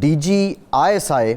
DG ISI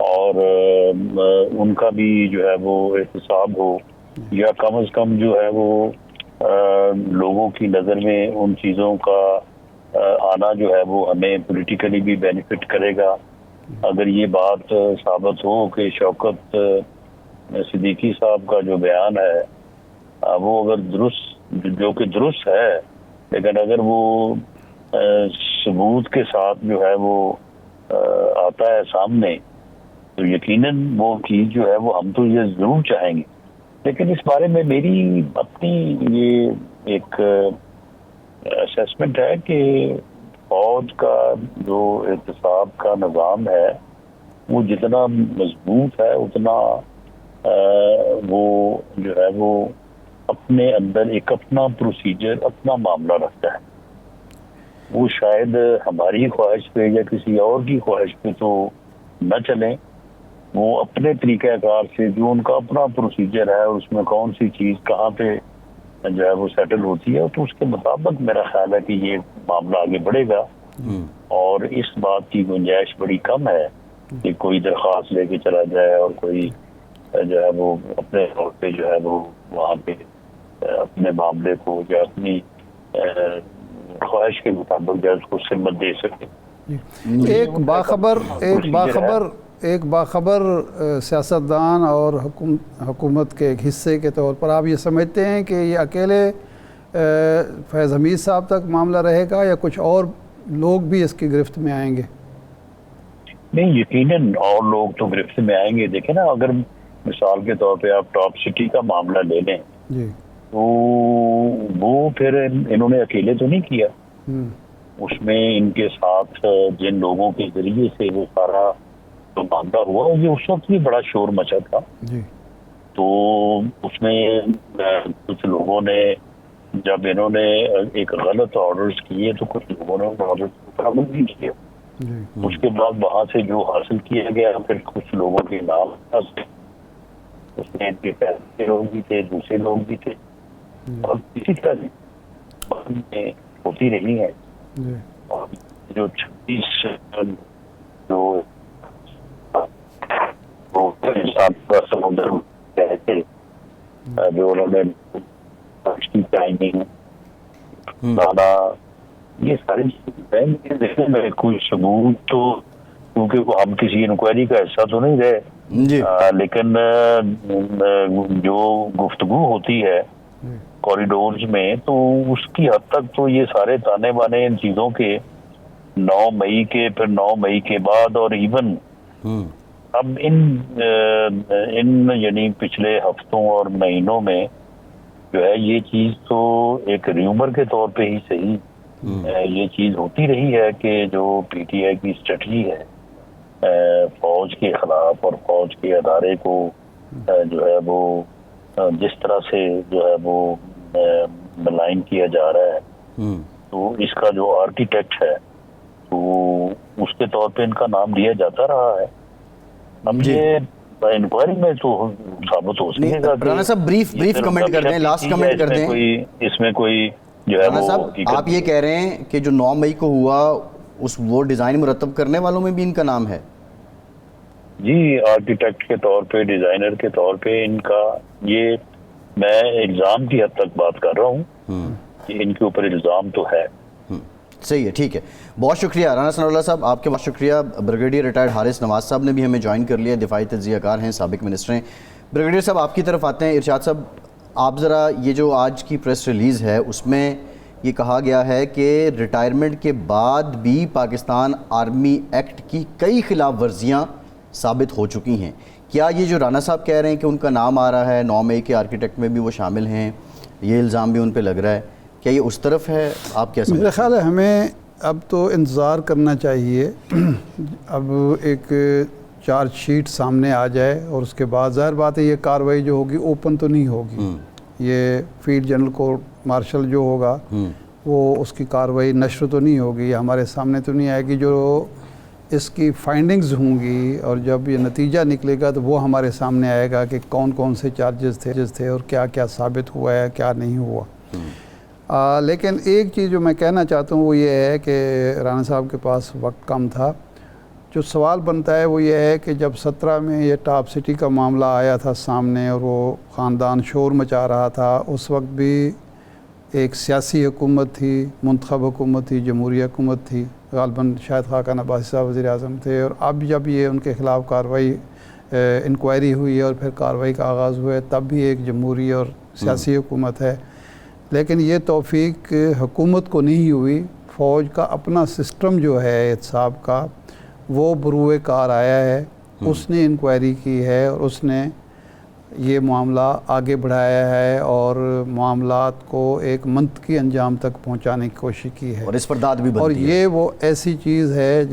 اور ان کا بھی جو ہے وہ احتساب ہو، یا کم از کم جو ہے وہ لوگوں کی نظر میں ان چیزوں کا آنا جو ہے وہ ہمیں پولیٹیکلی بھی بینیفٹ کرے گا۔ اگر یہ بات ثابت ہو کہ شوکت صدیقی صاحب کا جو بیان ہے وہ اگر درست ہے، لیکن اگر وہ ثبوت کے ساتھ جو ہے وہ آتا ہے سامنے، تو یقیناً وہ چیز جو ہے وہ ہم تو یہ ضرور چاہیں گے۔ لیکن اس بارے میں میری اپنی یہ ایک اسیسمنٹ ہے کہ فوج کا جو احتساب کا نظام ہے وہ جتنا مضبوط ہے اتنا وہ جو ہے وہ اپنے اندر ایک اپنا پروسیجر، اپنا معاملہ رکھتا ہے۔ وہ شاید ہماری خواہش پہ یا کسی اور کی خواہش پہ تو نہ چلیں، وہ اپنے طریقہ کار سے جو ان کا اپنا پروسیجر ہے، اس میں کون سی چیز کہاں پہ جو ہے وہ سیٹل ہوتی ہے، تو اس کے مطابق میرا خیال ہے کہ یہ معاملہ آگے بڑھے گا۔ اور اس بات کی گنجائش بڑی کم ہے کہ کوئی درخواست لے کے چلا جائے اور کوئی جو ہے وہ اپنے طور پہ جو ہے وہ وہاں پہ اپنے معاملے کو یا اپنی خواہش کے مطابق جو ہے اس کو سمت دے سکے۔ ایک باخبر سیاستدان اور حکومت کے ایک حصے کے طور پر آپ یہ سمجھتے ہیں کہ یہ اکیلے فیض حمید صاحب تک معاملہ رہے گا یا کچھ اور لوگ بھی اس کی گرفت میں آئیں گے؟ نہیں، یقیناً اور لوگ تو گرفت میں آئیں گے۔ دیکھیں نا، اگر مثال کے طور پہ آپ ٹاپ سٹی کا معاملہ لے لیں جی، تو وہ پھر انہوں نے اکیلے تو نہیں کیا، اس میں ان کے ساتھ جن لوگوں کے ذریعے سے وہ سارا جو معاملہ ہوا، یہ اس وقت بھی بڑا شور مچا تھا۔ تو اس میں کچھ لوگوں نے جب انہوں نے ایک غلط آرڈرز کیے تو کچھ لوگوں نے آرڈرز کو قبول بھی کیا۔ اس کے بعد وہاں سے جو حاصل کیا گیا پھر کچھ لوگوں کے نام اس میں ان کے پہلے لوگ بھی تھے، دوسرے لوگ بھی تھے، اور اسی طرح ہوتی رہی ہے۔ اور جو 26 جو سمندر گئے تھے، جو انہوں نے ٹائمنگ لانا، یہ ساری چیزیں دیکھنے میں کوئی ثبوت تو، کیونکہ وہ ہم کسی انکوائری کا حصہ تو نہیں رہے، لیکن جو گفتگو ہوتی ہے کوریڈورز میں تو اس کی حد تک تو یہ سارے تانے بانے ان چیزوں کے 9 مئی کے، پھر 9 مئی کے بعد، اور ایون اب ان یعنی پچھلے ہفتوں اور مہینوں میں جو ہے یہ چیز تو ایک ریومر کے طور پہ ہی صحیح یہ چیز ہوتی رہی ہے کہ جو پی ٹی آئی کی اسٹریٹجی ہے فوج کے خلاف اور فوج کے ادارے کو جو ہے وہ جس طرح سے جو ہے وہ ملائن کیا جا رہا ہے، تو اس کا جو آرکیٹیکٹ ہے تو اس کے طور پہ ان کا نام لیا جاتا رہا ہے۔ اب یہ انکوائری میں تو ثابت ہو سکے گا۔ رانا صاحب بریف کمنٹ کر دیں، لاسٹ کمنٹ کر دیں۔ اس میں کوئی جو ہے رانا صاحب آپ یہ کہہ رہے ہیں کہ جو 9 مئی کو ہوا وہ ڈیزائن مرتب کرنے والوں میں بھی ان کا نام ہے؟ جی، آرکیٹیکٹ کے طور پہ، ڈیزائنر کے طور پہ ان کا، یہ میں الزام کی حد تک بات کر رہا ہوں کہ ان کے اوپر الزام تو ہے۔ صحیح ہے، ٹھیک ہے، بہت شکریہ رانا ثناء اللہ صاحب، آپ کے بہت شکریہ۔ بریگیڈیئر ریٹائرڈ حارث نواز صاحب نے بھی ہمیں جوائن کر لیا، دفاعی تجزیہ کار ہیں، سابق منسٹر ہیں۔ بریگیڈیئر صاحب آپ کی طرف آتے ہیں۔ ارشاد صاحب، آپ ذرا یہ جو آج کی پریس ریلیز ہے اس میں یہ کہا گیا ہے کہ ریٹائرمنٹ کے بعد بھی پاکستان آرمی ایکٹ کی کئی خلاف ورزیاں ثابت ہو چکی ہیں۔ کیا یہ جو رانا صاحب کہہ رہے ہیں کہ ان کا نام آ رہا ہے 9 مئی کے آرکیٹیکٹ میں بھی وہ شامل ہیں، یہ الزام بھی ان پہ لگ رہا ہے، کیا یہ اس طرف ہے؟ آپ کیا سمجھتے ہیں؟ میرا خیال ہے ہمیں اب تو انتظار کرنا چاہیے، اب ایک چارج شیٹ سامنے آ جائے اور اس کے بعد ظاہر بات ہے یہ کارروائی جو ہوگی اوپن تو نہیں ہوگی، یہ فیلڈ جنرل کورٹ مارشل جو ہوگا وہ اس کی کارروائی نشر تو نہیں ہوگی، ہمارے سامنے تو نہیں آئے گی، جو اس کی فائنڈنگز ہوں گی اور جب یہ نتیجہ نکلے گا تو وہ ہمارے سامنے آئے گا کہ کون کون سے چارجز تھے اور کیا کیا ثابت ہوا ہے، کیا نہیں ہوا۔ لیکن ایک چیز جو میں کہنا چاہتا ہوں وہ یہ ہے کہ رانا صاحب کے پاس وقت کم تھا، جو سوال بنتا ہے وہ یہ ہے کہ جب 17 میں یہ ٹاپ سٹی کا معاملہ آیا تھا سامنے اور وہ خاندان شور مچا رہا تھا، اس وقت بھی ایک سیاسی حکومت تھی، منتخب حکومت تھی، جمہوری حکومت تھی، غالباً شاہد خاقان عباسی صاحب وزیر اعظم تھے، اور اب جب یہ ان کے خلاف کارروائی انکوائری ہوئی ہے اور پھر کارروائی کا آغاز ہوا ہے، تب بھی ایک جمہوری اور سیاسی حکومت ہے، لیکن یہ توفیق حکومت کو نہیں ہوئی۔ فوج کا اپنا سسٹم جو ہے احتساب کا وہ بروئے کار آیا ہے، اس نے انکوائری کی ہے اور اس نے یہ معاملہ آگے بڑھایا ہے اور معاملات کو ایک منطقی انجام تک پہنچانے کی کوشش کی ہے، اور اس پر داد بھی بنتی ہے۔ اور یہ وہ ایسی چیز ہے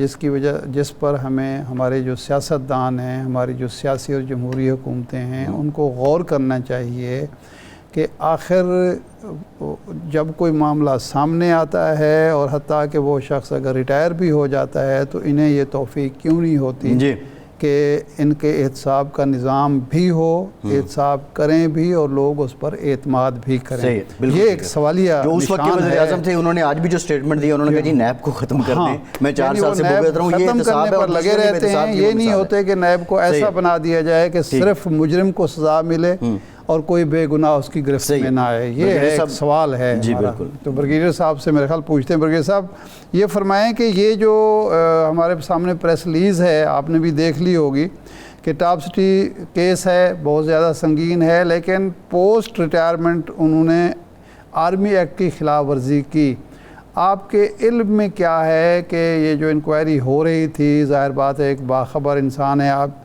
جس پر ہمیں ہمارے جو سیاستدان ہیں، ہماری جو سیاسی اور جمہوری حکومتیں ہیں، ان کو غور کرنا چاہیے کہ آخر جب کوئی معاملہ سامنے آتا ہے اور حتیٰ کہ وہ شخص اگر ریٹائر بھی ہو جاتا ہے تو انہیں یہ توفیق کیوں نہیں ہوتی کہ ان کے احتساب کا نظام بھی ہو، احتساب کریں بھی اور لوگ اس پر اعتماد بھی کریں۔ یہ ایک سوالیہ جو اس وقت کے وزیر اعظم تھے، انہوں نے آج بھی جو سٹیٹمنٹ دیا، انہوں نے کہا جی نیب کو ختم کر دیں، میں 4 سال سے بھوگت رہا ہوں، یہ احتساب ہے اور لگے رہتے ہیں۔ یہ نہیں ہوتے کہ نیب کو ایسا بنا دیا جائے کہ صرف مجرم کو سزا ملے اور کوئی بے گناہ اس کی گرفت میں نہ آئے۔ یہ ایک سوال ہے ہمارا۔ تو بریگیڈیئر صاحب سے میرے خیال پوچھتے ہیں۔ بریگیڈیئر صاحب یہ فرمائیں کہ یہ جو ہمارے سامنے پریس ریلیز ہے، آپ نے بھی دیکھ لی ہوگی کہ ٹاپ سٹی کیس ہے، بہت زیادہ سنگین ہے، لیکن پوسٹ ریٹائرمنٹ انہوں نے آرمی ایکٹ کی خلاف ورزی کی۔ آپ کے علم میں کیا ہے کہ یہ جو انکوائری ہو رہی تھی، ظاہر بات ہے ایک باخبر انسان ہے آپ،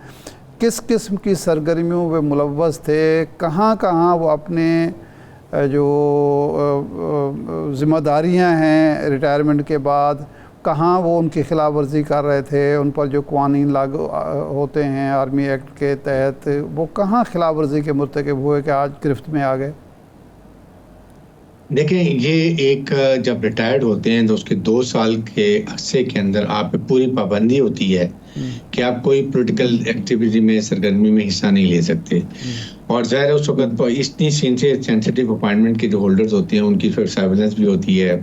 کس قسم کی سرگرمیوں میں ملوث تھے، کہاں کہاں وہ اپنے جو ذمہ داریاں ہیں ریٹائرمنٹ کے بعد، کہاں وہ ان کی خلاف ورزی کر رہے تھے، ان پر جو قوانین لاگو ہوتے ہیں آرمی ایکٹ کے تحت، وہ کہاں خلاف ورزی کے مرتکب ہوئے کہ آج گرفت میں آ گئے؟ دیکھیں، یہ ایک جب ریٹائرڈ ہوتے ہیں تو اس کے 2 سال کے عرصے کے اندر آپ پہ پوری پابندی ہوتی ہے کہ آپ کوئی پولیٹیکل ایکٹیویٹی میں، سرگرمی میں حصہ نہیں لے سکتے، اور ظاہر ہے اس وقت اتنی سینسیٹیو اپائنٹمنٹ کے جو ہولڈرز ہوتے ہیں ان کی پھر سرویلنس بھی ہوتی ہے،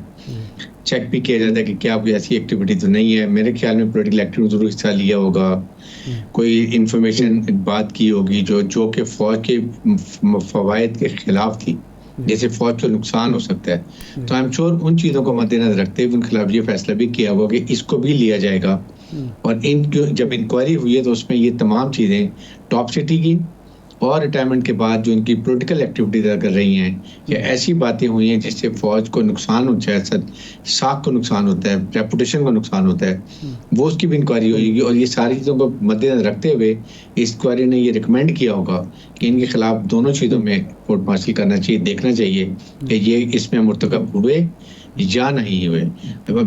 چیک بھی کیا جاتا ہے کہ کیا کوئی ایسی ایکٹیویٹی تو نہیں ہے۔ میرے خیال میں پولیٹیکل ایکٹیویٹی ضرور حصہ لیا ہوگا، کوئی انفارمیشن بات کی ہوگی جو کہ فوج کے فوائد کے خلاف تھی، جیسے فوج کو نقصان ہو سکتا ہے، تو ایم شور ان چیزوں کو مد نظر رکھتے ہوئے ان کے خلاف یہ فیصلہ بھی کیا ہوا کہ اس کو بھی لیا جائے گا۔ اور جب انکوائری ہوئی ہے تو اس میں یہ تمام چیزیں ٹاپ سٹی کی اور ریٹائرمنٹ کے بعد جو ان کی پولیٹیکل ایکٹیویٹیز کر رہی ہیں، یا ایسی باتیں ہوئی ہیں جس سے فوج کو نقصان ہوتا ہے، ساکھ کو نقصان ہوتا ہے، ریپوٹیشن کو نقصان ہوتا ہے، وہ اس کی بھی انکوائری ہوئے گی۔ اور یہ ساری چیزوں کو مد نظر رکھتے ہوئے اس انکوائری نے یہ ریکمینڈ کیا ہوگا کہ ان کے خلاف دونوں چیزوں میں کورٹ مارشل کرنا چاہیے، دیکھنا چاہیے کہ یہ اس میں مرتکب ہوئے یا نہیں ہوئے۔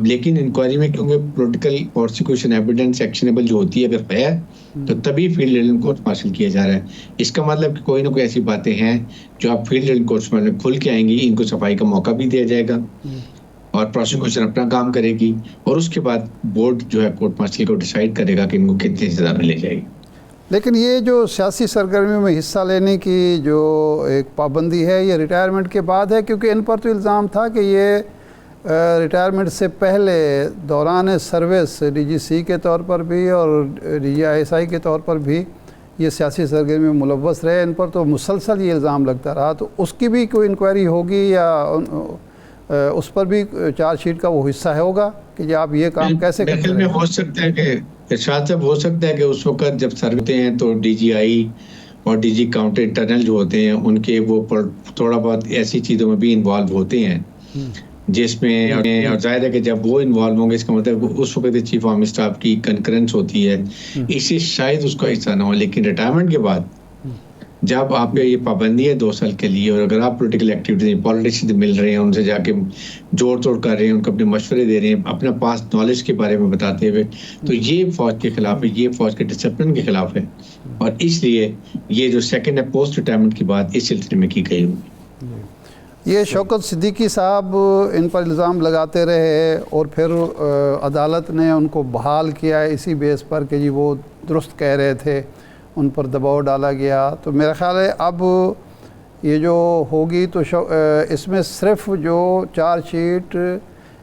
لیکن انکوائری میں کیونکہ پولیٹیکل پروسیکیوشن ایویڈنس ایکشنیبل جو ہوتی ہے اگر ہے تو تبھی فیلڈ ریلیونٹ کورٹ مارشل کیا جا رہا ہے۔ اس کا مطلب کہ کوئی نہ کوئی ایسی باتیں ہیں جو آپ فیلڈ ریلیونٹ کورٹ میں کھل کے آئیں گی، ان کو صفائی کا موقع بھی دیا جائے گا اور پروسیکیوشن اپنا کام کرے گی، اور اس کے بعد بورڈ جو ہے کورٹ مارشل کو ڈیسائیڈ کرے گا کہ ان کو کتنی سزا ملے جائے گی۔ لیکن یہ جو سیاسی سرگرمیوں میں حصہ لینے کی جو ایک پابندی ہے یہ ریٹائرمنٹ کے بعد ہے، کیونکہ ان پر تو الزام تھا کہ یہ ریٹائرمنٹ سے پہلے دوران سروس ڈی جی سی کے طور پر بھی اور ڈی جی آئی ایس آئی کے طور پر بھی یہ سیاسی سرگرمی میں ملوث رہے، ان پر تو مسلسل یہ الزام لگتا رہا، تو اس کی بھی کوئی انکوائری ہوگی یا اس پر بھی چارج شیٹ کا وہ حصہ ہوگا کہ آپ یہ کام کیسے کرتے ہیں؟ میں ہو سکتا ہے کہ ارشاد صاحب ہو سکتا ہے کہ اس وقت جب سروتے ہیں تو ڈی جی آئی اور ڈی جی کاؤنٹر انٹرنل جو ہوتے ہیں ان کے وہ تھوڑا بہت ایسی چیزوں میں بھی انوالو ہوتے ہیں جس میں، اور ظاہر ہے کہ جب وہ انوالو ہوں گے اس کا مطلب اس وقت چیف آرمی اسٹاف کی کنکرنس ہوتی ہے، اس سے شاید اس کا حصہ نہ ہو۔ لیکن ریٹائرمنٹ کے بعد جب آپ پہ یہ پابندی ہے 2 سال کے لیے، اور اگر آپ پولیٹیکل ایکٹیویٹی پالیٹیشین مل رہے ہیں، ان سے جا کے جوڑ توڑ کر رہے ہیں، ان کو اپنے مشورے دے رہے ہیں، اپنا پاس نالج کے بارے میں بتاتے ہوئے، تو یہ فوج کے خلاف ہے، یہ فوج کے ڈسپلن کے خلاف ہے، اور اس لیے یہ جو سیکنڈ ہے پوسٹ ریٹائرمنٹ کی بات اس سلسلے میں کی گئی ہوگی۔ یہ شوکت صدیقی صاحب ان پر الزام لگاتے رہے اور پھر عدالت نے ان کو بحال کیا اسی بیس پر کہ جی وہ درست کہہ رہے تھے، ان پر دباؤ ڈالا گیا۔ تو میرا خیال ہے اب یہ جو ہوگی تو اس میں صرف جو چارج شیٹ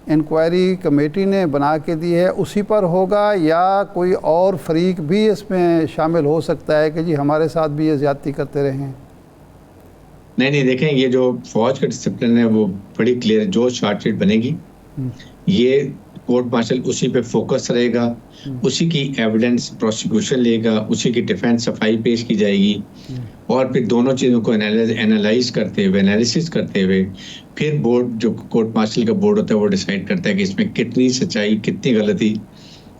انکوائری کمیٹی نے بنا کے دی ہے اسی پر ہوگا یا کوئی اور فریق بھی اس میں شامل ہو سکتا ہے کہ جی ہمارے ساتھ بھی یہ زیادتی کرتے رہے ہیں؟ نہیں دیکھیں یہ جو فوج کا ڈسپلن ہے وہ بڑی کلیئر ہے. جو چارج شیٹ بنے گی یہ کورٹ مارشل اسی پہ فوکس رہے گا, اسی کی ایویڈنس پروسیکیوشن لے گا, اسی کی ڈیفینس صفائی پیش کی جائے گی, اور پھر دونوں چیزوں کو انالائز کرتے ہوئے انالیسس کرتے ہوئے پھر بورڈ جو کورٹ مارشل کا بورڈ ہوتا ہے وہ ڈیسائیڈ کرتا ہے کہ اس میں کتنی سچائی, کتنی غلطی,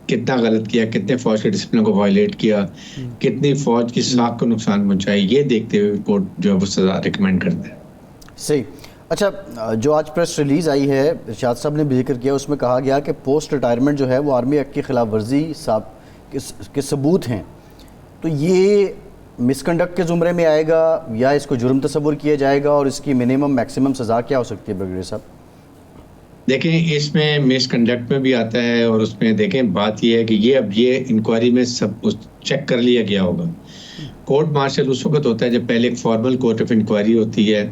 کتنا غلط کیا, کتنے فوج کے ڈسپلن کو وائلیٹ کیا, کتنی فوج کی ساکھ کو نقصان پہنچائی, یہ دیکھتے ہوئے کورٹ جو ہے وہ سزا ریکمینڈ کرتا ہے. صحیح. اچھا, جو آج پریس ریلیز آئی ہے ارشاد صاحب نے بھی ذکر کیا, اس میں کہا گیا کہ پوسٹ ریٹائرمنٹ جو ہے وہ آرمی ایکٹ کی خلاف ورزی کے ثبوت ہیں, تو یہ مس کنڈکٹ کے زمرے میں آئے گا یا اس کو جرم تصور کیا جائے گا, اور اس کی منیمم میکسیمم سزا کیا ہو سکتی ہے بریگیڈیئر صاحب؟ دیکھیں اس میں مس کنڈکٹ میں بھی آتا ہے, اور اس میں دیکھیں بات یہ ہے کہ یہ اب یہ انکوائری میں سب کچھ چیک کر لیا گیا ہوگا. کورٹ مارشل اس وقت ہوتا ہے جب پہلے ایک فارمل کورٹ آف انکوائری ہوتی ہے,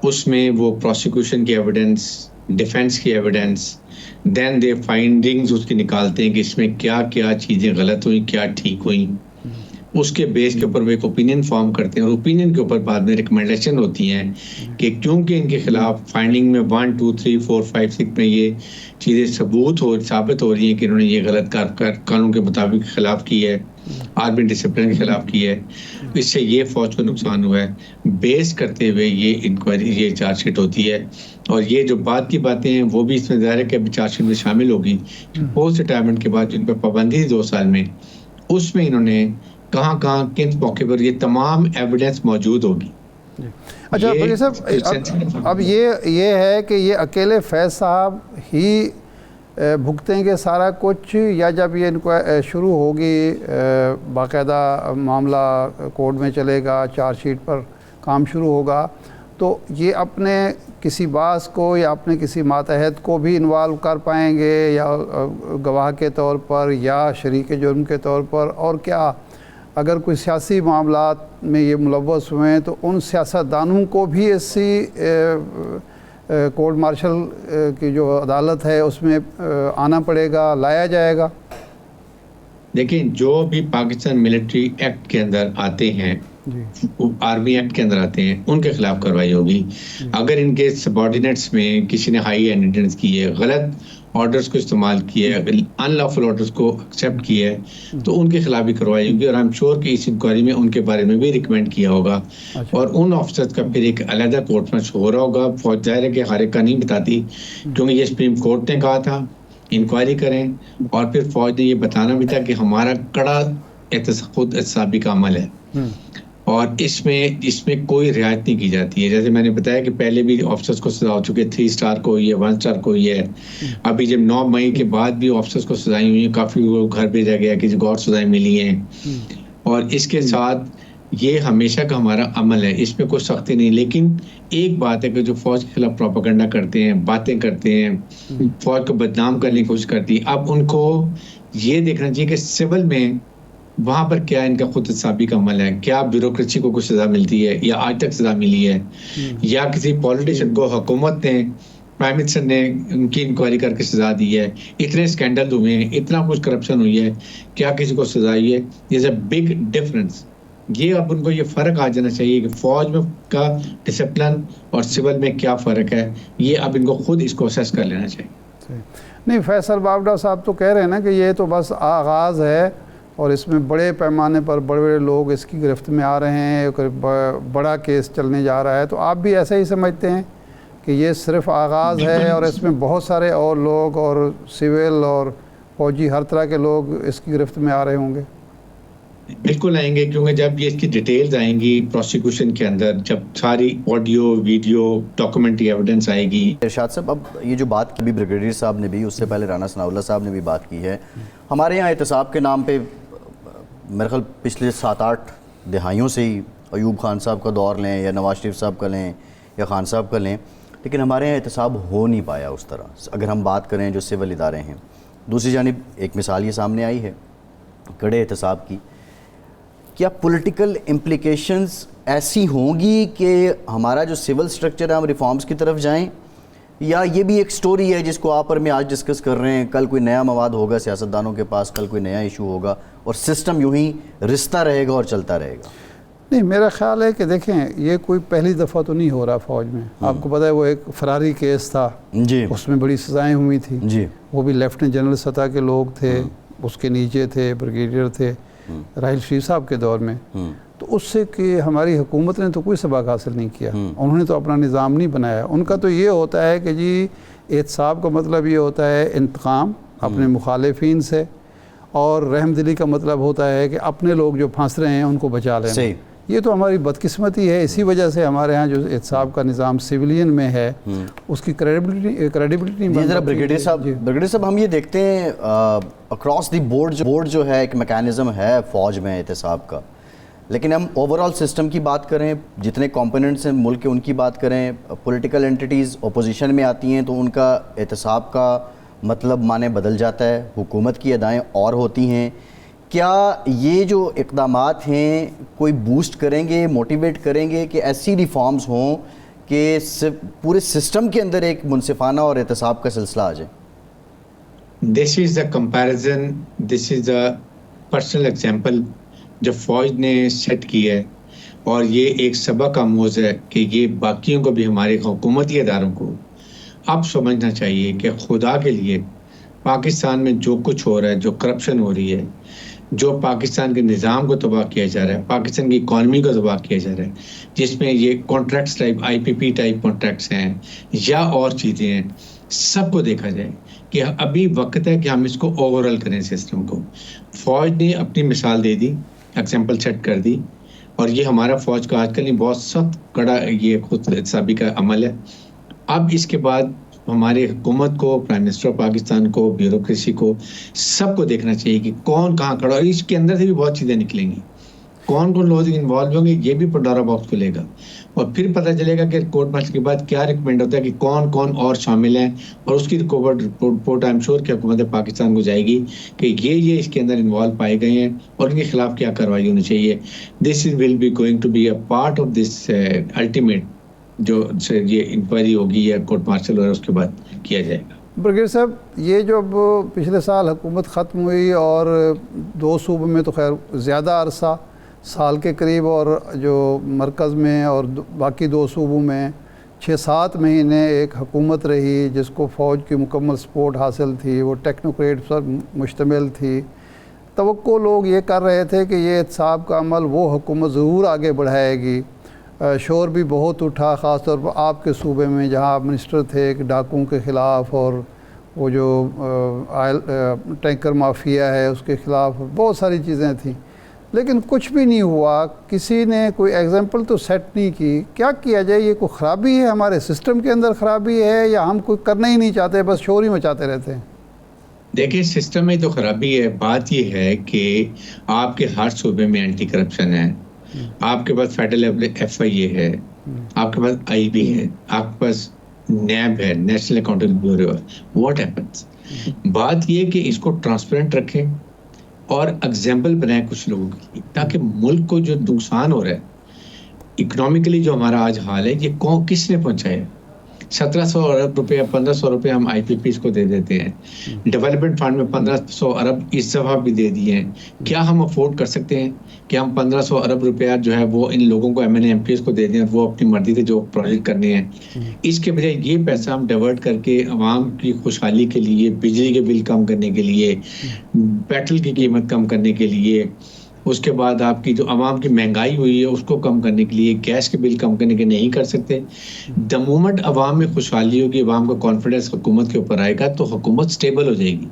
اس میں وہ پروسیکیوشن کی ایویڈنس, ڈیفینس کی ایویڈنس, دین دے فائنڈنگز اس کی نکالتے ہیں کہ اس میں کیا کیا چیزیں غلط ہوئیں, کیا ٹھیک ہوئیں. اس کے بیس کے اوپر وہ ایک اوپینین فارم کرتے ہیں, اور اوپینین کے اوپر بعد میں ریکمنڈیشن ہوتی ہیں کہ کیونکہ ان کے خلاف فائنڈنگ میں 1 2 3 4 5 6 میں یہ چیزیں ثابت ہو رہی ہیں کہ انہوں نے یہ غلط قانون کے مطابق خلاف کی ہے, آرمی ڈسپلن کے خلاف کی ہے, اس سے یہ فوج کو نقصان ہوا ہے, بیس کرتے ہوئے یہ انکوائری, یہ چارج شیٹ ہوتی ہے. اور یہ جو بعد کی باتیں ہیں وہ بھی اس میں ظاہر ہے کہ چارج شیٹ میں شامل ہوگی. پوسٹ ریٹائرمنٹ کے بعد جن پہ پابندی 2 سال میں, اس میں انہوں نے کہاں کن موقع پر یہ تمام ایویڈنس موجود ہوگی. اچھا بھائی صاحب, اب یہ ہے کہ یہ اکیلے فیض صاحب ہی بھگتیں گے سارا کچھ, یا جب یہ شروع ہوگی باقاعدہ معاملہ کورٹ میں چلے گا, چارج شیٹ پر کام شروع ہوگا, تو یہ اپنے کسی باز کو یا اپنے کسی ماتحت کو بھی انوالو کر پائیں گے, یا گواہ کے طور پر یا شریک جرم کے طور پر, اور کیا اگر کوئی سیاسی معاملات میں یہ ملوث ہوئے ہیں تو ان سیاستدانوں کو بھی اسی کورٹ مارشل کی جو عدالت ہے اس میں آنا پڑے گا, لایا جائے گا؟ دیکھیں جو بھی پاکستان ملٹری ایکٹ کے اندر آتے ہیں, آرمی ایکٹ کے اندر آتے ہیں, ان کے خلاف کارروائی ہوگی. اگر ان کے سبارڈینیٹس میں کسی نے ہائی ہینڈیڈنس کی ہے, غلط آرڈرز کو استعمال کیا ہے, ان لافل آرڈرز کو ایکسیپٹ کیا ہے, تو ان کے خلاف بھی کارروائی ہوگی. اور آئی ایم شیور کہ اس انکوائری میں ان کے بارے میں بھی ریکمینڈ کیا ہوگا, اور ان آفیسرز کا پھر ایک علیحدہ کورٹ میں ہو رہا ہوگا. فوج ظاہر ہے کہ ہر ایک کا نہیں بتاتی, کیونکہ یہ سپریم کورٹ نے کہا تھا انکوائری کریں, اور پھر فوج نے یہ بتانا بھی تھا کہ ہمارا کڑا خود احتسابی کا عمل ہے, اور اس میں کوئی رعایت نہیں کی جاتی ہے. جیسے میں نے بتایا کہ پہلے بھی آفیسرز کو سزا ہو چکے, 3 اسٹار کو ہوئی ہے, 1 اسٹار کو ہوئی ہے. ابھی جب 9 مئی کے بعد بھی آفیسرز کو سزائیں ہوئی ہیں, کافی گھر بھیجا گیا, کسی کو اور سزائیں ملی ہیں. اور اس کے ساتھ یہ ہمیشہ کا ہمارا عمل ہے, اس میں کوئی سختی نہیں. لیکن ایک بات ہے کہ جو فوج کے خلاف پروپیگنڈا کرتے ہیں, باتیں کرتے ہیں, فوج کو بدنام کرنے کی کوشش کرتی ہے, اب ان کو یہ دیکھنا چاہیے کہ سول میں وہاں پر کیا ان کا خود احتسابی کا عمل ہے, کیا بیوروکریسی کو کچھ سزا ملتی ہے یا آج تک سزا ملی ہے, یا کسی پولیٹیشین کو حکومت نے, پرائم منسٹر نے ان کی انکوائری کر کے سزا دی ہے, اتنے اسکینڈل ہوئے ہیں, اتنا کچھ کرپشن ہوئی ہے, کیا کسی کو سزا ہوئی ہے. دیر از اے بگ ڈفرنس. یہ اب ان کو یہ فرق آ جانا چاہیے کہ فوج میں کا ڈسپلن اور سول میں کیا فرق ہے, یہ اب ان کو خود اس کو اسیس کر لینا چاہیے. نہیں, فیصل بابڈا صاحب تو کہہ رہے ہیں نا کہ یہ تو بس آغاز ہے, اور اس میں بڑے پیمانے پر بڑے بڑے لوگ اس کی گرفت میں آ رہے ہیں, بڑا کیس چلنے جا رہا ہے. تو آپ بھی ایسا ہی سمجھتے ہیں کہ یہ صرف آغاز ہے, اور اس میں بہت سارے اور لوگ اور سول اور فوجی ہر طرح کے لوگ اس کی گرفت میں آ رہے ہوں گے؟ بالکل آئیں گے, کیونکہ جب یہ اس کی ڈیٹیلز آئیں گی پروسیکیوشن کے اندر, جب ساری آڈیو ویڈیو ڈاکومنٹری ایویڈنس آئے گی. ارشاد صاحب, اب یہ جو بات کی بھی بریگیڈیئر صاحب نے بھی, اس سے پہلے رانا ثناء اللہ صاحب نے بھی بات کی ہے, ہمارے یہاں احتساب کے نام پہ میرے خیال پچھلے 7-8 دہائیوں سے ہی ایوب خان صاحب کا دور لیں یا نواز شریف صاحب کا لیں یا خان صاحب کا لیں, لیکن ہمارے یہاں احتساب ہو نہیں پایا اس طرح. اگر ہم بات کریں جو سول ادارے ہیں, دوسری جانب ایک مثال یہ سامنے آئی ہے کڑے احتساب کی, کیا پولیٹیکل امپلیکیشنز ایسی ہوں گی کہ ہمارا جو سول سٹرکچر ہے ہم ریفارمز کی طرف جائیں, یا یہ بھی ایک سٹوری ہے جس کو آپ اور میں آج ڈسکس کر رہے ہیں، کل کوئی نیا مواد ہوگا سیاستدانوں کے پاس، کل کوئی نیا ایشو ہوگا اور سسٹم یوں ہی رستا رہے گا اور چلتا رہے گا؟ نہیں، میرا خیال ہے کہ دیکھیں یہ کوئی پہلی دفعہ تو نہیں ہو رہا فوج میں. آپ کو پتہ ہے وہ ایک فراری کیس تھا جی، اس میں بڑی سزائیں ہوئی تھیں جی، وہ بھی لیفٹیننٹ جنرل سطح کے لوگ تھے، اس کے نیچے تھے بریگیڈیئر تھے راحیل شریف صاحب کے دور میں. تو اس سے کہ ہماری حکومت نے تو کوئی سبق حاصل نہیں کیا، انہوں نے تو اپنا نظام نہیں بنایا. ان کا تو یہ ہوتا ہے کہ جی احتساب کا مطلب یہ ہوتا ہے انتقام اپنے مخالفین سے، اور رحم دلی کا مطلب ہوتا ہے کہ اپنے لوگ جو پھنس رہے ہیں ان کو بچا لینا. صحیح. یہ تو ہماری بدقسمتی ہے. اسی وجہ سے ہمارے ہاں جو احتساب کا نظام سیویلین میں ہے اس کی کریڈیبلٹی نہیں. ذرا بریگیڈیئر صاحب ہم یہ دیکھتے ہیں اکراس دی بورڈ جو ہے ایک میکینزم ہے فوج میں احتساب کا، لیکن ہم اوورال سسٹم کی بات کریں، جتنے کمپوننٹس ہیں ملک کے ان کی بات کریں، پولیٹیکل انٹیٹیز اپوزیشن میں آتی ہیں تو ان کا احتساب کا مطلب معنی بدل جاتا ہے، حکومت کی ادائیں اور ہوتی ہیں. کیا یہ جو اقدامات ہیں کوئی بوسٹ کریں گے، موٹیویٹ کریں گے کہ ایسی ریفارمز ہوں کہ پورے سسٹم کے اندر ایک منصفانہ اور احتساب کا سلسلہ آ جائے؟ This is the comparison, this is the personal example جو فوج نے سیٹ کی ہے، اور یہ ایک سبق آموز ہے کہ یہ باقیوں کو بھی، ہمارے حکومتی اداروں کو اب سمجھنا چاہیے کہ خدا کے لیے پاکستان میں جو کچھ ہو رہا ہے، جو کرپشن ہو رہی ہے، جو پاکستان کے نظام کو تباہ کیا جا رہا ہے، پاکستان کی اکانومی کو تباہ کیا جا رہا ہے، جس میں یہ contracts type IPP type contracts ہیں یا اور چیزیں ہیں، سب کو دیکھا جائے کہ ابھی وقت ہے کہ ہم اس کو اوورال کریں سسٹم کو. فوج نے اپنی مثال دے دی، ایگزامپل سیٹ کر دی، اور یہ ہمارا فوج کا آج کل نہیں بہت سخت کڑا یہ خود احتسابی کا عمل ہے. اب اس کے بعد ہماری حکومت کو، پرائم منسٹر پاکستان کو، بیوروکریسی کو، سب کو دیکھنا چاہیے کہ کون کہاں کھڑا، اور اس کے اندر سے بھی بہت چیزیں نکلیں گی، کون کون لوگ انوالو ہوں گے، یہ بھی پنڈورا باکس کھلے گا، اور پھر پتہ چلے گا کہ کورٹ مارشل کے بعد کیا ریکمینڈ ہوتا ہے کہ کون کون اور شامل ہیں، اور اس کی رپورٹ آئی ایم شور کہ حکومت پاکستان کو جائے گی کہ یہ اس کے اندر انوالو پائے گئے ہیں اور ان کے خلاف کیا کارروائی ہونی چاہیے. This will be going to be a part of this ultimate جو یہ انکوائری ہوگی یا کورٹ مارشل اور اس کے بعد کیا جائے گا. بریگیڈیئر صاحب، یہ جو پچھلے سال حکومت ختم ہوئی اور 2 صوبوں میں تو خیر زیادہ عرصہ، سال کے قریب، اور جو مرکز میں اور باقی 2 صوبوں میں 6-7 مہینے ایک حکومت رہی جس کو فوج کی مکمل سپورٹ حاصل تھی، وہ ٹیکنوکریٹ پر مشتمل تھی. توقع لوگ یہ کر رہے تھے کہ یہ احتساب کا عمل وہ حکومت ضرور آگے بڑھائے گی. شور بھی بہت اٹھا، خاص طور پر آپ کے صوبے میں جہاں آپ منسٹر تھے، کہ ڈاکوؤں کے خلاف اور وہ جو آئل ٹینکر مافیا ہے اس کے خلاف بہت ساری چیزیں تھیں، لیکن کچھ بھی نہیں ہوا. کسی نے کوئی ایگزامپل تو سیٹ نہیں کی. کیا کیا جائے؟ یہ کوئی خرابی ہے ہمارے سسٹم کے اندر خرابی ہے، یا ہم کوئی کرنا ہی نہیں چاہتے، بس شور ہی مچاتے رہتے ہیں؟ دیکھیں، سسٹم میں تو خرابی ہے. بات یہ ہے کہ آپ کے ہر صوبے میں اینٹی کرپشن ہے، آپ کے پاس فیڈرل FIA ہے، آپ کے پاس IB ہے، آپ کے پاس NAB ہے، نیشنل اکاؤنٹنگ بیورو ہے. What happens? بات یہ کہ اس کو ٹرانسپیرنٹ رکھیں اور ایگزامپل بنائیں کچھ لوگوں کی، تاکہ ملک کو جو نقصان ہو رہا ہے اکنامکلی، جو ہمارا آج حال ہے، یہ کس نے پہنچایا؟ 1700 ارب روپے 1500 روپے ہم IPPs کو دے دیتے ہیں. ڈیولپمنٹ فنڈ میں 1500 ارب اس دفعہ بھی دے دیے ہیں. کیا ہم افورڈ کر سکتے ہیں کہ ہم 1500 ارب روپیہ جو ہے وہ ان لوگوں کو MNA MPs کو دے دیں اور وہ اپنی مرضی سے جو پروجیکٹ کرنے ہیں؟ اس کے بجائے یہ پیسہ ہم ڈائیورٹ کر کے عوام کی خوشحالی کے لیے، بجلی کے بل کم کرنے کے لیے، پیٹرول کی قیمت کم کرنے کے لیے، اس کے بعد آپ کی جو عوام کی مہنگائی ہوئی ہے اس کو کم کرنے کے لیے، گیس کے بل کم کرنے کے نہیں کر سکتے. دا مومنٹ عوام میں خوشحالی ہوگی، عوام کا کانفیڈنس حکومت کے اوپر آئے گا، تو حکومت سٹیبل ہو جائے گی.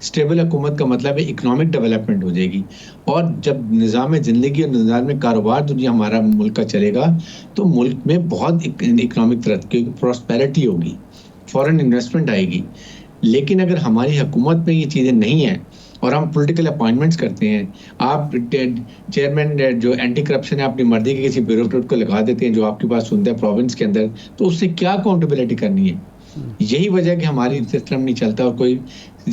سٹیبل حکومت کا مطلب ہے اکنامک ڈیولپمنٹ ہو جائے گی. اور جب نظام زندگی اور نظام کاروبار دنیا ہمارا ملک کا چلے گا تو ملک میں بہت اکنامک ترقی، پراسپیرٹی ہوگی، فورن انویسٹمنٹ آئے گی. لیکن اگر ہماری حکومت میں یہ چیزیں نہیں ہیں اور ہم پولیٹیکل اپوائنٹمنٹس کرتے ہیں، آپ چیئرمین جو اینٹی کرپشن ہے اپنی مرضی کے کسی بیوروکریٹ کو لگا دیتے ہیں جو آپ کے پاس سنتا ہے پروونس کے اندر، تو اس سے کیا اکاؤنٹیبلٹی کرنی ہے؟ یہی وجہ ہے کہ ہماری سسٹم نہیں چلتا اور کوئی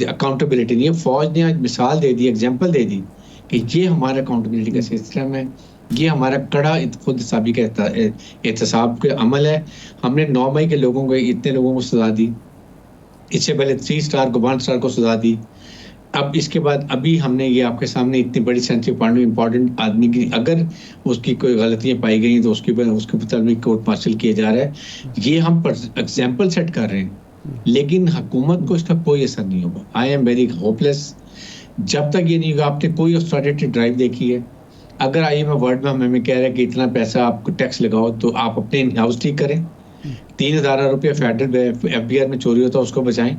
اکاؤنٹیبلٹی نہیں ہے. فوج نے آج مثال دے دی، ایگزامپل دے دی کہ یہ ہمارا اکاؤنٹیبلٹی کا سسٹم ہے. یہ ہمارا کڑا خود حسابی کا احتساب کا عمل ہے. ہم نے 9 مئی کے لوگوں کو اتنے لوگوں کو سزا دی, اس سے پہلے 3 اسٹار کو 1 اسٹار کو سزا دی. اب اس کے بعد ابھی ہم نے یہ آپ کے سامنے اتنی بڑی سینسٹیو پوائنٹ میں امپورٹنٹ آدمی کی اگر اس کی کوئی غلطیاں پائی گئی تو اس کے مطابق کورٹ مارشل کیا جا رہا ہے. یہ ہم ایگزامپل سیٹ کر رہے ہیں, لیکن حکومت کو اس کا کوئی اثر نہیں ہوگا. آئی ایم ویری ہوپ لیس. جب تک یہ نہیں ہوگا, آپ نے کوئی آسٹریلیٹی ڈرائیو دیکھی ہے؟ اگر آئی ایم ورلڈ میں ہمیں کہہ رہا ہے کہ اتنا پیسہ آپ کو ٹیکس لگاؤ, تو آپ اپنے ان ہاؤس ٹھیک کریں. 3,000 روپیہ فیڈرل ایف بی آر میں چوری ہوتا ہے اس کو بچائیں,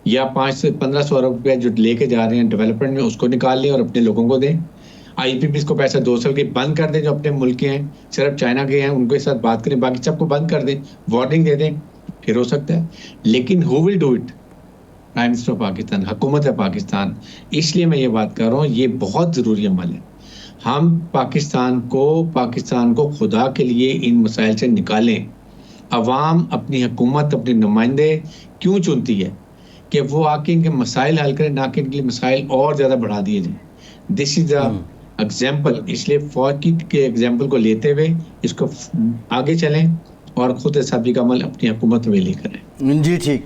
یا 500 سے 1,500 روپیہ جو لے کے جا رہے ہیں ڈیولپمنٹ میں اس کو نکال لیں اور اپنے لوگوں کو دیں. آئی پی پیز کو پیسہ 2 سال کے بند کر دیں جو اپنے ملک کے ہیں, صرف چائنا کے ہیں ان کے ساتھ بات کریں, باقی سب کو بند کر دیں, وارننگ دے دیں, پھر ہو سکتا ہے. لیکن who will do it? Prime minister of Pakistan, حکومت ہے پاکستان. اس لیے میں یہ بات کر رہا ہوں, یہ بہت ضروری عمل ہے. ہم پاکستان کو خدا کے لیے ان مسائل سے نکالیں. عوام اپنی حکومت, اپنے نمائندے کیوں چنتی ہے؟ کہ وہ آ کے ان کے مسائل حل کریں, نہ کہ ان کے لیے مسائل اور زیادہ بڑھا دیے جائیں. دس از دا ایگزامپل. اس لیے فوج کے ایگزامپل کو لیتے ہوئے اس کو آگے چلیں اور خود حسابی کا عمل اپنی حکومت میں لے کریں. جی ٹھیک,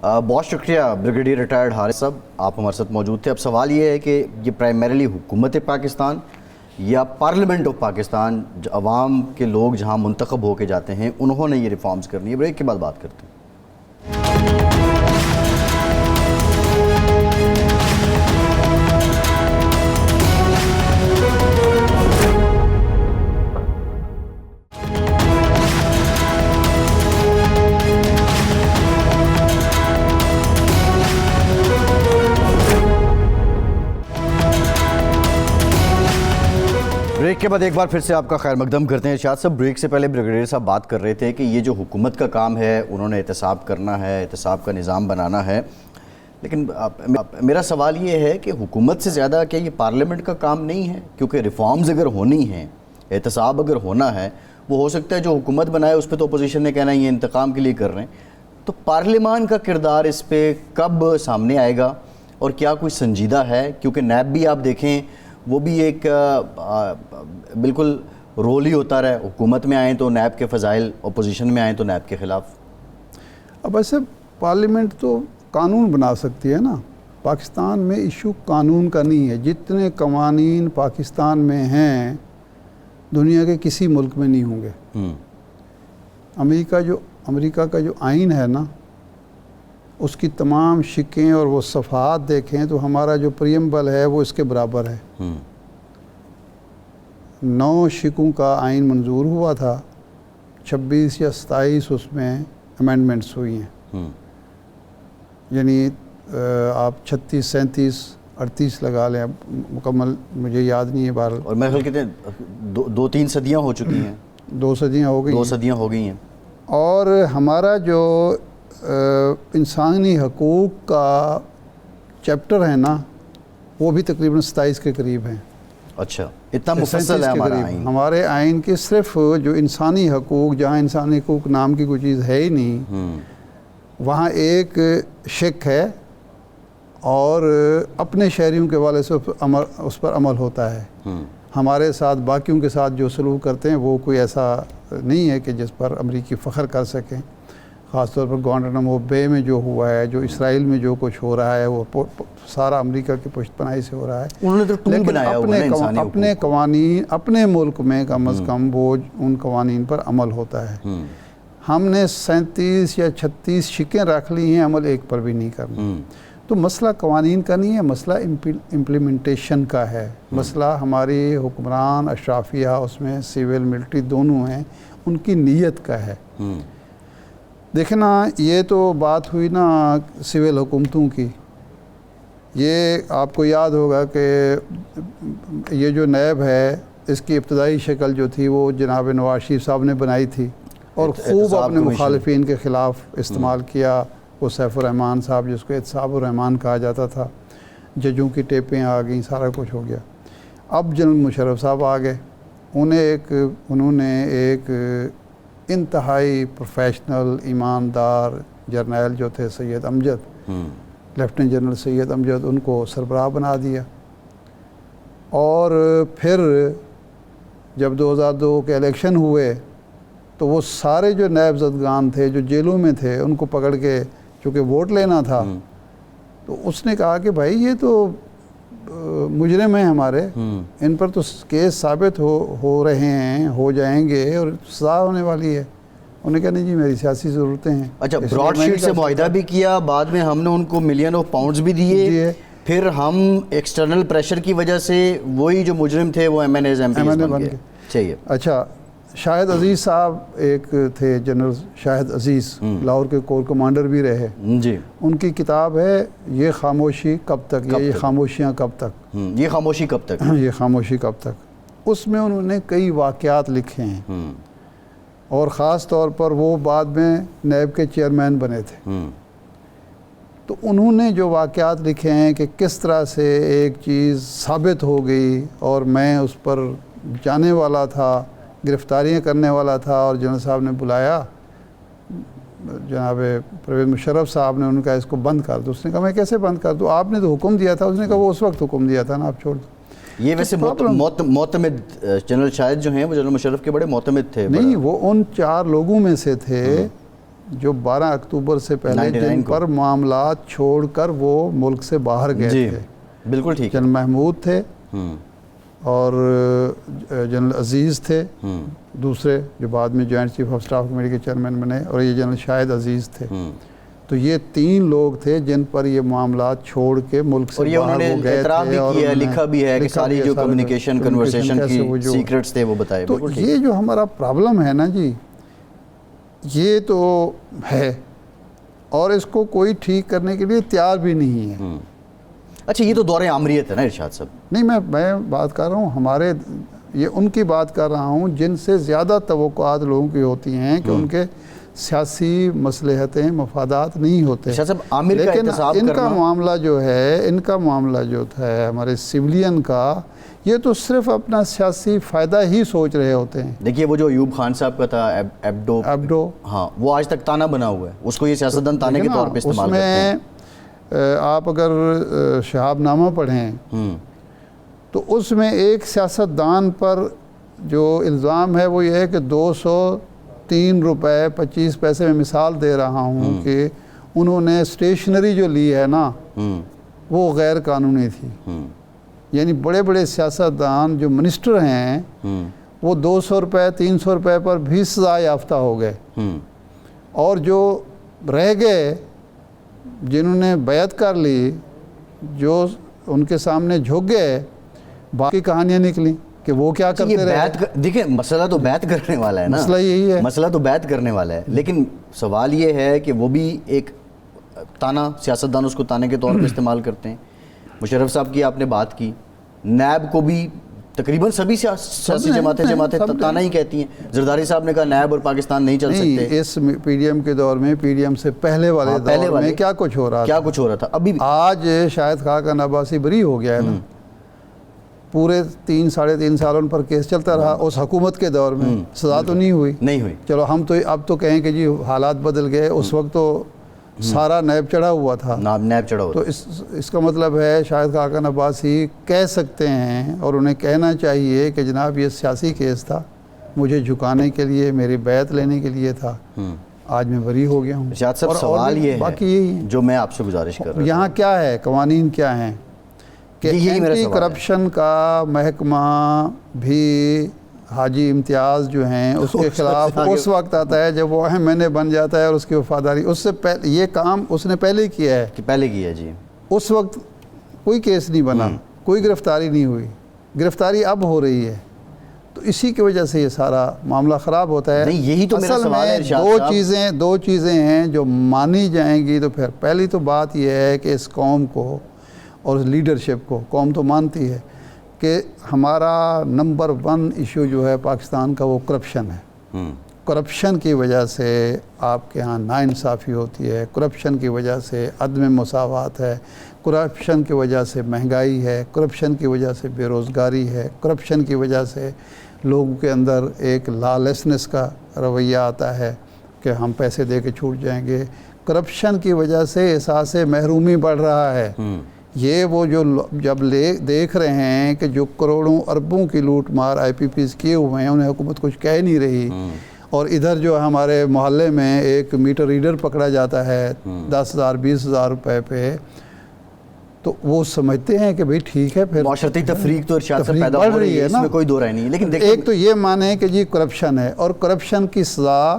بہت شکریہ بریگیڈیئر ریٹائرڈ حارث صاحب, آپ ہمارے ساتھ موجود تھے. اب سوال یہ ہے کہ یہ پرائمریلی حکومت پاکستان یا پارلیمنٹ آف پاکستان, عوام کے لوگ جہاں منتخب ہو کے جاتے ہیں انہوں نے یہ ریفارمز کرنی ہے؟ بریک کے بعد بات کرتے ہیں. بریک کے بعد ایک بار پھر سے آپ کا خیر مقدم کرتے ہیں. شاہد صاحب, بریک سے پہلے بریگیڈیئر صاحب بات کر رہے تھے کہ یہ جو حکومت کا کام ہے انہوں نے احتساب کرنا ہے, احتساب کا نظام بنانا ہے, لیکن میرا سوال یہ ہے کہ حکومت سے زیادہ کیا یہ پارلیمنٹ کا کام نہیں ہے؟ کیونکہ ریفارمز اگر ہونی ہیں, احتساب اگر ہونا ہے, وہ ہو سکتا ہے جو حکومت بنائے اس پہ تو اپوزیشن نے کہنا ہے یہ انتقام کے لیے کر رہے ہیں, تو پارلیمان کا کردار اس پہ کب سامنے آئے گا اور کیا کوئی سنجیدہ ہے؟ کیونکہ نیب بھی آپ دیکھیں وہ بھی ایک بالکل رول ہی ہوتا رہا ہے, حکومت میں آئیں تو نیب کے فضائل, اپوزیشن میں آئیں تو نیب کے خلاف. اب ایسے پارلیمنٹ تو قانون بنا سکتی ہے نا, پاکستان میں ایشو قانون کا نہیں ہے. جتنے قوانین پاکستان میں ہیں دنیا کے کسی ملک میں نہیں ہوں گے. امریکہ کا جو آئین ہے نا, اس کی تمام شکیں اور وہ صفحات دیکھیں تو ہمارا جو پریمبل ہے وہ اس کے برابر ہے. 9 شکوں کا آئین منظور ہوا تھا, 26 یا 27 اس میں امینڈمنٹس ہوئی ہیں. یعنی آپ 36 37 38 لگا لیں, مکمل مجھے یاد نہیں ہے بہرحال. اور میرے خیال کہتے 2-3 صدیاں ہو چکی ہیں, 2 صدیاں ہو گئی, 2 صدیاں ہو گئی ہیں. اور ہمارا جو انسانی حقوق کا چیپٹر ہے نا وہ بھی تقریباً 27 کے قریب ہیں. اچھا, اتنا مفصل ہے ہمارا آئین. ہمارے آئین کے صرف جو انسانی حقوق, جہاں انسانی حقوق نام کی کوئی چیز ہے ہی نہیں, وہاں ایک شک ہے اور اپنے شہریوں کے حوالے سے اس پر عمل ہوتا ہے. ہمارے ساتھ باقیوں کے ساتھ جو سلوک کرتے ہیں وہ کوئی ایسا نہیں ہے کہ جس پر امریکی فخر کر سکیں. خاص طور پر گوانٹانامو بے میں جو ہوا ہے, جو اسرائیل میں جو کچھ ہو رہا ہے, وہ سارا امریکہ کی پشت پناہی سے ہو رہا ہے. انہوں نے تو ٹول بنایا ہوا ہے انسانی حقوق. اپنے قوانین اپنے ملک میں کم از کم وہ ان قوانین پر عمل ہوتا ہے. ہم نے 37 یا 36 شکیں رکھ لی ہیں, عمل ایک پر بھی نہیں کرنا. تو مسئلہ قوانین کا نہیں ہے, مسئلہ امپلیمنٹیشن کا ہے. مسئلہ ہماری حکمران اشرافیہ, اس میں سول ملٹری دونوں ہیں, ان کی نیت کا ہے. دیکھیں نا, یہ تو بات ہوئی نا سول حکومتوں کی. یہ آپ کو یاد ہوگا کہ یہ جو نیب ہے اس کی ابتدائی شکل جو تھی وہ جناب نواز شریف صاحب نے بنائی تھی اور خوب اپنے مخالفین کے خلاف استعمال کیا. وہ سیف الرحمان صاحب جس کو احتساب الرحمان کہا جاتا تھا, ججوں کی ٹیپیں آ گئیں, سارا کچھ ہو گیا. اب جنرل مشرف صاحب آ گئے, انہوں نے ایک انتہائی پروفیشنل ایماندار جرنیل جو تھے سید امجد, لیفٹیننٹ جنرل سید امجد, ان کو سربراہ بنا دیا. اور پھر جب 2002 کے الیکشن ہوئے تو وہ سارے جو نائب زدگان تھے جو جیلوں میں تھے ان کو پکڑ کے چونکہ ووٹ لینا تھا تو اس نے کہا کہ بھائی یہ تو مجرم ہیں ہمارے، ان پر تو کیس ثابت ہو رہے ہیں، ہو جائیں گے اور سزا ہونے والی ہے. انہوں نے کہا نہیں جی میری سیاسی ضرورتیں ہیں. اچھا، براڈ شیٹ سے معاہدہ بھی کیا، بعد میں ہم نے ان کو ملین آف پاؤنڈز بھی دیے، پھر ہم ایکسٹرنل پریشر کی وجہ سے وہی جو مجرم تھے وہ M N As M P بن گئے. چاہیے. اچھا، شاہد عزیز صاحب ایک تھے، جنرل شاہد عزیز، لاہور کے کور کمانڈر بھی رہے جی. ان کی کتاب ہے یہ خاموشی کب تک، یہ خاموشیاں کب تک، یہ خاموشی کب تک، یہ خاموشی کب تک. اس میں انہوں نے کئی واقعات لکھے ہیں اور خاص طور پر وہ بعد میں نیب کے چیئرمین بنے تھے. تو انہوں نے جو واقعات لکھے ہیں کہ کس طرح سے ایک چیز ثابت ہو گئی اور میں اس پر جانے والا تھا، گرفتاریاں کرنے والا تھا، اور جنرل صاحب نے بلایا، جناب پرویز مشرف صاحب نے، ان کا اس کو بند کر دو. اس نے کہا میں کیسے بند کر دوں، آپ نے تو حکم دیا تھا. اس نے کہا وہ اس وقت حکم دیا تھا نا، آپ چھوڑ دو. یہ ویسے معتمد جنرل شاہد جو ہیں وہ جنرل مشرف کے بڑے معتمد تھے. نہیں، وہ ان 4 لوگوں میں سے تھے جو 12 اکتوبر سے پہلے جن پر معاملات چھوڑ کر وہ ملک سے باہر گئے تھے. بالکل ٹھیک. جنرل محمود تھے اور جنرل عزیز تھے دوسرے جو بعد میں joint chief of staff committee کے چیئرمین بنے، اور یہ جنرل شاہد عزیز تھے. تو یہ 3 لوگ تھے جن پر یہ معاملات چھوڑ کے ملک سے باہر ہو گئے تھے، اعتراف بھی کیا ہے، لکھا بھی ہے کہ ساری جو کمیونیکیشن کنورسیشن کی سیکرٹس تھے وہ بتائے. تو یہ جو ہمارا پرابلم ہے نا جی، یہ تو ہے اور اس کو کوئی ٹھیک کرنے کے لیے تیار بھی نہیں ہے. اچھا، یہ تو دور عامریت ہے نا ارشاد صاحب. نہیں، میں بات کر رہا ہوں ہمارے، یہ ان کی بات کر رہا ہوں جن سے زیادہ توقعات لوگوں کی ہوتی ہیں کہ ان کے سیاسی مصلحتیں مفادات نہیں ہوتے. لیکن ان کا معاملہ جو ہے، ان کا معاملہ جو ہے ہمارے سویلین کا، یہ تو صرف اپنا سیاسی فائدہ ہی سوچ رہے ہوتے ہیں. دیکھیے وہ جو ایوب خان صاحب کا تھا ایبڈو، ہاں، وہ آج تک تانا بنا ہوا ہے، اس کو یہ سیاستدان تانے کے طور پہ استعمال کرتے ہیں. آپ اگر شہاب نامہ پڑھیں تو اس میں ایک سیاستدان پر جو الزام ہے وہ یہ ہے کہ 203 روپے 25 پیسے میں مثال دے رہا ہوں کہ انہوں نے اسٹیشنری جو لی ہے نا وہ غیر قانونی تھی. یعنی بڑے بڑے سیاستدان جو منسٹر ہیں وہ 200 روپے 300 روپے پر بھی سزا یافتہ ہو گئے، اور جو رہ گئے جنہوں نے بیعت کر لی، جو ان کے سامنے جھک گئے، باقی کہانیاں نکلیں کہ وہ کیا کرتے رہے. دیکھیں مسئلہ تو بیعت کرنے والا ہے نا، مسئلہ یہی ہے، مسئلہ تو بیعت کرنے والا ہے. لیکن سوال یہ ہے کہ وہ بھی ایک تانا، سیاستدان اس کو تانے کے طور پہ استعمال کرتے ہیں. مشرف صاحب کی آپ نے بات کی، نیب کو بھی تقریباً سبھی سیاسی جماعتیں تانا ہی کہتی ہیں. زرداری صاحب نے کہا نیب اور پاکستان نہیں چل سکتے. اس پی ڈی ایم کے دور میں، پی ڈی ایم سے پہلے والے دور میں کیا کچھ ہو رہا تھا. ابھی آج شاہد خاقان عباسی بری ہو گیا ہے نا، پورے 3-3.5 سال ان پر کیس چلتا رہا. اس حکومت کے دور میں سزا تو نہیں ہوئی. چلو ہم تو اب تو کہیں کہ جی حالات بدل گئے، اس وقت تو سارا نیب چڑھا ہوا تھا. تو اس کا مطلب ہے شاہد خاقان عباسی کہہ سکتے ہیں اور انہیں کہنا چاہیے کہ جناب یہ سیاسی کیس تھا، مجھے جھکانے کے لیے، میری بیعت لینے کے لیے تھا، آج میں بری ہو گیا ہوں. ارشاد صاحب سوال یہ ہے جو میں آپ سے گزارش کر رہا ہوں، یہاں کیا ہے، قوانین کیا ہیں کہ اینٹی کرپشن کا محکمہ بھی حاجی امتیاز جو ہیں اس کے خلاف اس وقت آتا ہے جب وہ اہم معنی بن جاتا ہے اور اس کی وفاداری. اس سے پہلے یہ کام اس نے پہلے کیا ہے جی. اس وقت کوئی کیس نہیں بنا، کوئی گرفتاری نہیں ہوئی، گرفتاری اب ہو رہی ہے. تو اسی کی وجہ سے یہ سارا معاملہ خراب ہوتا ہے. نہیں، یہی تو میرا سوال ہے ارشاد صاحب. دو چیزیں ہیں جو مانی جائیں گی. تو پھر پہلی تو بات یہ ہے کہ اس قوم کو اور لیڈرشپ کو، قوم تو مانتی ہے کہ ہمارا نمبر 1 ایشو جو ہے پاکستان کا وہ کرپشن ہے. کرپشن کی وجہ سے آپ کے ہاں ناانصافی ہوتی ہے، کرپشن کی وجہ سے عدم مساوات ہے، کرپشن کی وجہ سے مہنگائی ہے، کرپشن کی وجہ سے بے روزگاری ہے، کرپشن کی وجہ سے لوگوں کے اندر ایک لالیسنس کا رویہ آتا ہے کہ ہم پیسے دے کے چھوٹ جائیں گے. کرپشن کی وجہ سے احساس محرومی بڑھ رہا ہے. یہ وہ جو جب دیکھ رہے ہیں کہ جو کروڑوں اربوں کی لوٹ مار آئی پی پیز کیے ہوئے ہیں انہیں حکومت کچھ کہہ نہیں رہی، اور ادھر جو ہمارے محلے میں ایک میٹر ریڈر پکڑا جاتا ہے 10,000 20,000 روپے پہ، تو وہ سمجھتے ہیں کہ بھئی ٹھیک ہے پھر معاشرتی تفریق تو ارشاد سے تفریق پیدا بڑھ ہو رہی ہے، اس نا۔ میں کوئی دو رائے نہیں ہے، لیکن دیکھیں ایک تو یہ مانیں کہ جی کرپشن ہے، اور کرپشن کی سزا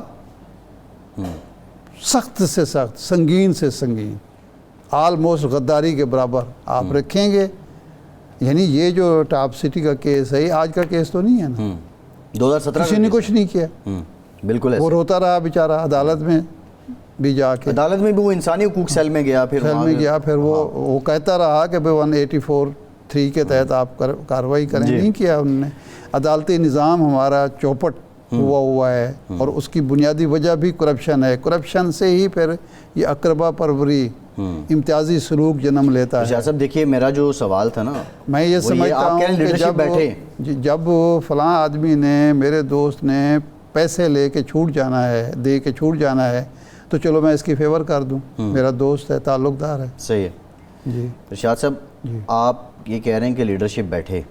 سخت سے سخت، سنگین سے سنگین، آلموسٹ غداری کے برابر آپ رکھیں گے۔ یعنی یہ جو ٹاپ سٹی کا کیس ہے یہ آج کا کیس تو نہیں ہے نا، 2017 کسی نے کچھ نہیں کیا، بالکل وہ ایسے روتا رہا بیچارہ عدالت میں بھی جا کے، عدالت میں بھی وہ انسانی حقوق سیل میں گیا، پھر سیل وہاں میں گیا، پھر وہ کہتا رہا کہ 184(3) کے تحت آپ کارروائی کریں، نہیں کیا انہوں نے۔ عدالتی نظام ہمارا چوپٹ ہوا ہے، اور اس کی بنیادی وجہ بھی کرپشن ہے، کرپشن سے ہی پھر یہ اقربا پروری امتیازی سلوک جنم لیتا ہے۔ شاہ صاحب دیکھیے میرا جو سوال تھا نا، میں یہ سمجھتا ہوں کہ جب فلاں آدمی نے، میرے دوست نے پیسے لے کے چھوٹ جانا ہے، دے کے چھوٹ جانا ہے، تو چلو میں اس کی فیور کر دوں، میرا دوست ہے، تعلق دار ہے۔ صحیح ہے جی ارشاد صاحب، آپ یہ کہہ رہے ہیں کہ لیڈرشپ بیٹھے،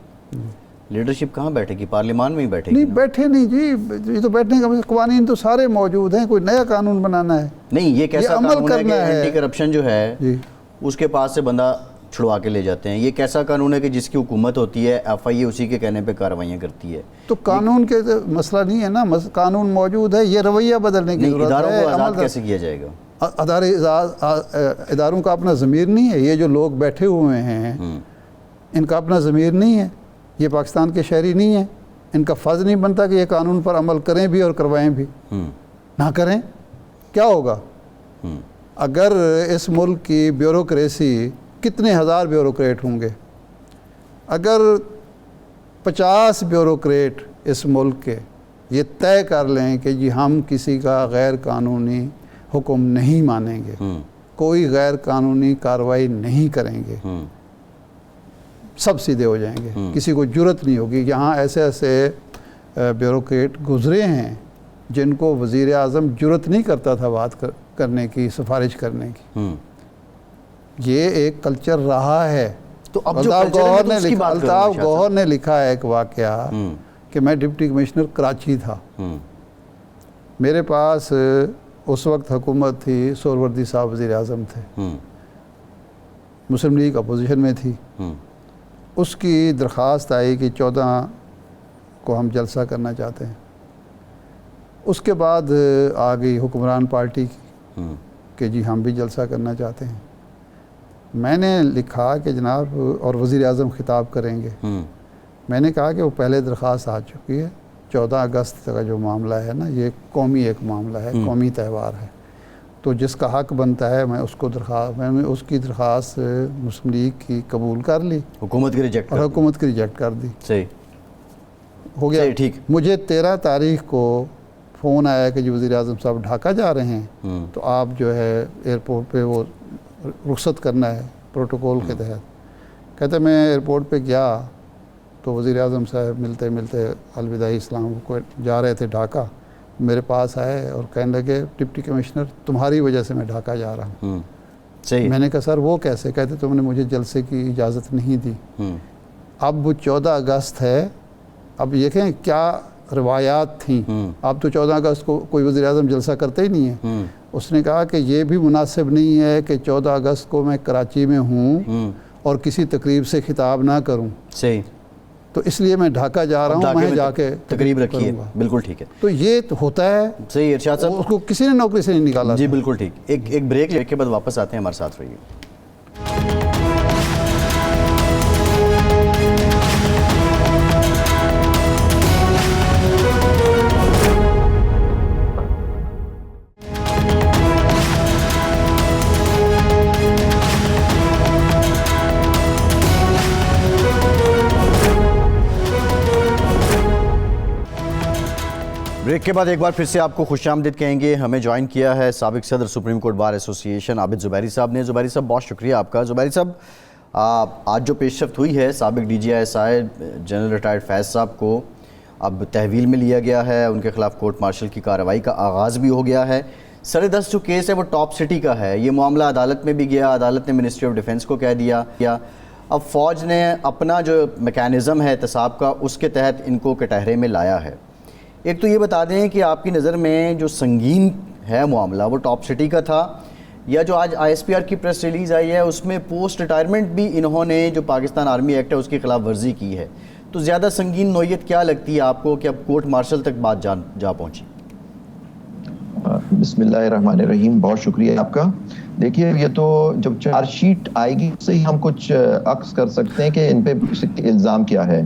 لیڈرشپ کہاں بیٹھے گی؟ پارلیمان میں ہی بیٹھے گی؟ نہیں بیٹھے نہیں جی، یہ تو بیٹھنے کا قوانین تو سارے موجود ہیں، کوئی نیا قانون بنانا ہے نہیں، یہ کیسا عمل قانون ہے کہ کرنا ہے۔ اینٹی کرپشن جو ہے جی اس کے پاس سے بندہ چھڑوا کے لے جاتے ہیں، یہ کیسا قانون ہے کہ جس کی حکومت ہوتی ہے ایف آئی اے اسی کے کہنے پہ کارروائیاں کرتی ہے؟ تو قانون کے مسئلہ نہیں ہے نا، قانون موجود ہے، یہ رویہ بدلنے کی نہیں، ضرورت اداروں ہے۔ کو آزاد کیسے کیا جائے گا؟ اداروں کا اپنا ضمیر نہیں ہے، یہ جو لوگ بیٹھے ہوئے ہیں ان کا اپنا ضمیر نہیں ہے، یہ پاکستان کے شہری نہیں ہیں، ان کا فرض نہیں بنتا کہ یہ قانون پر عمل کریں بھی اور کروائیں بھی، نہ کریں کیا ہوگا؟ اگر اس ملک کی بیوروکریسی، کتنے ہزار بیوروکریٹ ہوں گے، اگر 50 بیوروکریٹ اس ملک کے یہ طے کر لیں کہ جی ہم کسی کا غیر قانونی حکم نہیں مانیں گے، کوئی غیر قانونی کارروائی نہیں کریں گے، سب سیدھے ہو جائیں گے، کسی کو جرت نہیں ہوگی۔ یہاں ایسے ایسے بیوروکریٹ گزرے ہیں جن کو وزیر اعظم جرت نہیں کرتا تھا بات کرنے کی، سفارش کرنے کی، یہ ایک کلچر رہا ہے۔ تو اب جو کلچر ہے تو اس کی بات کروں الطاف گوہر نے لکھا ہے ایک واقعہ کہ میں ڈپٹی کمشنر کراچی تھا، میرے پاس اس وقت حکومت تھی، سہروردی صاحب وزیر اعظم تھے، مسلم لیگ اپوزیشن میں تھی، اس کی درخواست آئی کہ 14 کو ہم جلسہ کرنا چاہتے ہیں۔ اس کے بعد آ گئی حکمران پارٹی کی کہ جی ہم بھی جلسہ کرنا چاہتے ہیں۔ میں نے لکھا کہ جناب، اور وزیر اعظم خطاب کریں گے، میں نے کہا کہ وہ پہلے درخواست آ چکی ہے، 14 اگست کا جو معاملہ ہے نا، یہ قومی ایک معاملہ ہے، قومی تہوار ہے، تو جس کا حق بنتا ہے میں نے اس کی درخواست مسلم لیگ کی قبول کر لی، حکومت کی ریجیکٹ اور حکومت کی ریجیکٹ کر دی۔ صحیح ہو گیا ٹھیک۔ مجھے 13 تاریخ کو فون آیا کہ جو وزیر اعظم صاحب ڈھاکہ جا رہے ہیں، تو آپ جو ہے ایئرپورٹ پہ وہ رخصت کرنا ہے پروٹوکول کے تحت۔ کہتے میں ایئرپورٹ پہ گیا تو وزیر اعظم صاحب ملتے ملتے الوداعی اسلام کو جا رہے تھے ڈھاکہ، میرے پاس آئے اور کہنے لگے ڈپٹی کمشنر تمہاری وجہ سے میں ڈھاکہ جا رہا ہوں۔ صحیح۔ میں نے کہا سر وہ کیسے؟ کہتے تم نے مجھے جلسے کی اجازت نہیں دی۔ اب 14 اگست ہے، اب دیکھیں کیا روایات تھیں، اب تو 14 اگست کو کوئی وزیر اعظم جلسہ کرتے ہی نہیں ہے۔ اس نے کہا کہ یہ بھی مناسب نہیں ہے کہ 14 اگست کو میں کراچی میں ہوں اور کسی تقریب سے خطاب نہ کروں، صحیح، تو اس لیے میں ڈھاکہ جا رہا ہوں، میں جا کے تقریب رکھی ہے۔ بالکل ٹھیک ہے، تو یہ ہوتا ہے۔ صحیح ارشاد صاحب، اس کو کسی نے نوکری سے نہیں نکالا۔ جی بالکل ٹھیک۔ ایک بریک کے بعد واپس آتے ہیں، ہمارے ساتھ رہیے۔ بریک کے بعد ایک بار پھر سے آپ کو خوش آمدید کہیں گے۔ ہمیں جوائن کیا ہے سابق صدر سپریم کورٹ بار ایسوسی ایشن عابد زبیری صاحب نے۔ زبیری صاحب بہت شکریہ آپ کا۔ زبیری صاحب، آج جو پیش رفت ہوئی ہے، سابق D G I S I general retired Faiz صاحب کو اب تحویل میں لیا گیا ہے، ان کے خلاف کورٹ مارشل کی کارروائی کا آغاز بھی ہو گیا ہے۔ سر دست جو کیس ہے وہ ٹاپ سٹی کا ہے، یہ معاملہ عدالت میں بھی گیا، عدالت نے منسٹری آف ڈیفنس کو کہہ دیا، اب فوج نے اپنا جو میکینزم ہے احتساب کا اس کے تحت ان کو کٹہرے میں لایا ہے۔ ایک تو یہ بتا دیں کہ آپ کی نظر میں جو سنگین ہے معاملہ وہ ٹاپ سٹی کا تھا، یا جو آج آئی ایس پی آر کی پریس ریلیز آئی ہے اس میں پوسٹ ریٹائرمنٹ بھی انہوں نے جو پاکستان آرمی ایکٹ ہے اس کی خلاف ورزی کی ہے، تو زیادہ سنگین نوعیت کیا لگتی ہے آپ کو کہ اب کورٹ مارشل تک بات جا پہنچی؟ بسم اللہ الرحمن الرحیم، بہت شکریہ آپ کا۔ دیکھیے یہ تو جب چارج شیٹ آئے گی اس سے ہی ہم کچھ عکس کر سکتے ہیں کہ ان پہ الزام کیا ہے،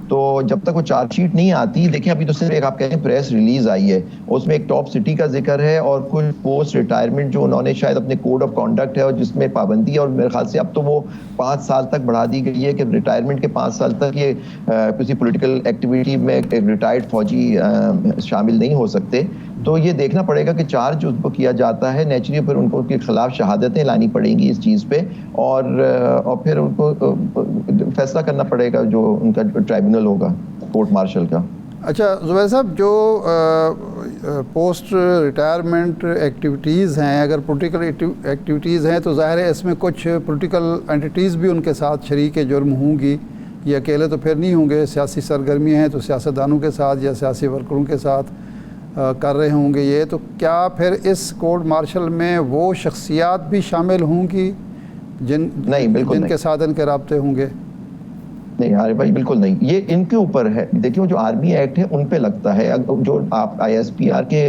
تو جب تک وہ چارج شیٹ نہیں آتی، دیکھیں ابھی تو صرف ایک آپ کہتے ہیں پریس ریلیز آئی ہے، اس میں ایک ٹاپ سٹی کا ذکر ہے اور کچھ پوسٹ ریٹائرمنٹ جو انہوں نے شاید اپنے کوڈ آف کانڈکٹ ہے اور جس میں پابندی ہے، اور میرے خیال سے اب تو وہ 5 سال تک بڑھا دی گئی ہے کہ ریٹائرمنٹ کے 5 سال تک یہ کسی پولیٹیکل ایکٹیویٹی میں ریٹائرڈ فوجی شامل نہیں ہو سکتے۔ تو یہ دیکھنا پڑے گا کہ چارج اس کو کیا جاتا ہے، نیچرلی پھر ان کو کے خلاف شہادتیں لانی پڑیں گی اس چیز پہ، اور پھر ان کو فیصلہ کرنا پڑے گا جو ان کا ٹرائبیونل ہوگا کورٹ مارشل کا۔ اچھا زبیر صاحب، جو پوسٹ ریٹائرمنٹ ایکٹیویٹیز ہیں، اگر پولیٹیکل ایکٹیویٹیز ہیں تو ظاہر ہے اس میں کچھ پولیٹیکل اینٹیٹیز بھی ان کے ساتھ شریک جرم ہوں گی، یہ اکیلے تو پھر نہیں ہوں گے، سیاسی سرگرمیاں ہیں تو سیاستدانوں کے ساتھ یا سیاسی ورکروں کے ساتھ کر رہے ہوں گے یہ، تو کیا پھر اس کورٹ مارشل میں وہ شخصیات بھی شامل ہوں گی جن کے ساتھ ان کے رابطے ہوں گے؟ نہیں عارف بھائی، بالکل نہیں، یہ ان کے اوپر ہے۔ دیکھیں جو آرمی ایکٹ ہے ان پہ لگتا ہے، جو آپ آئی ایس پی آر کے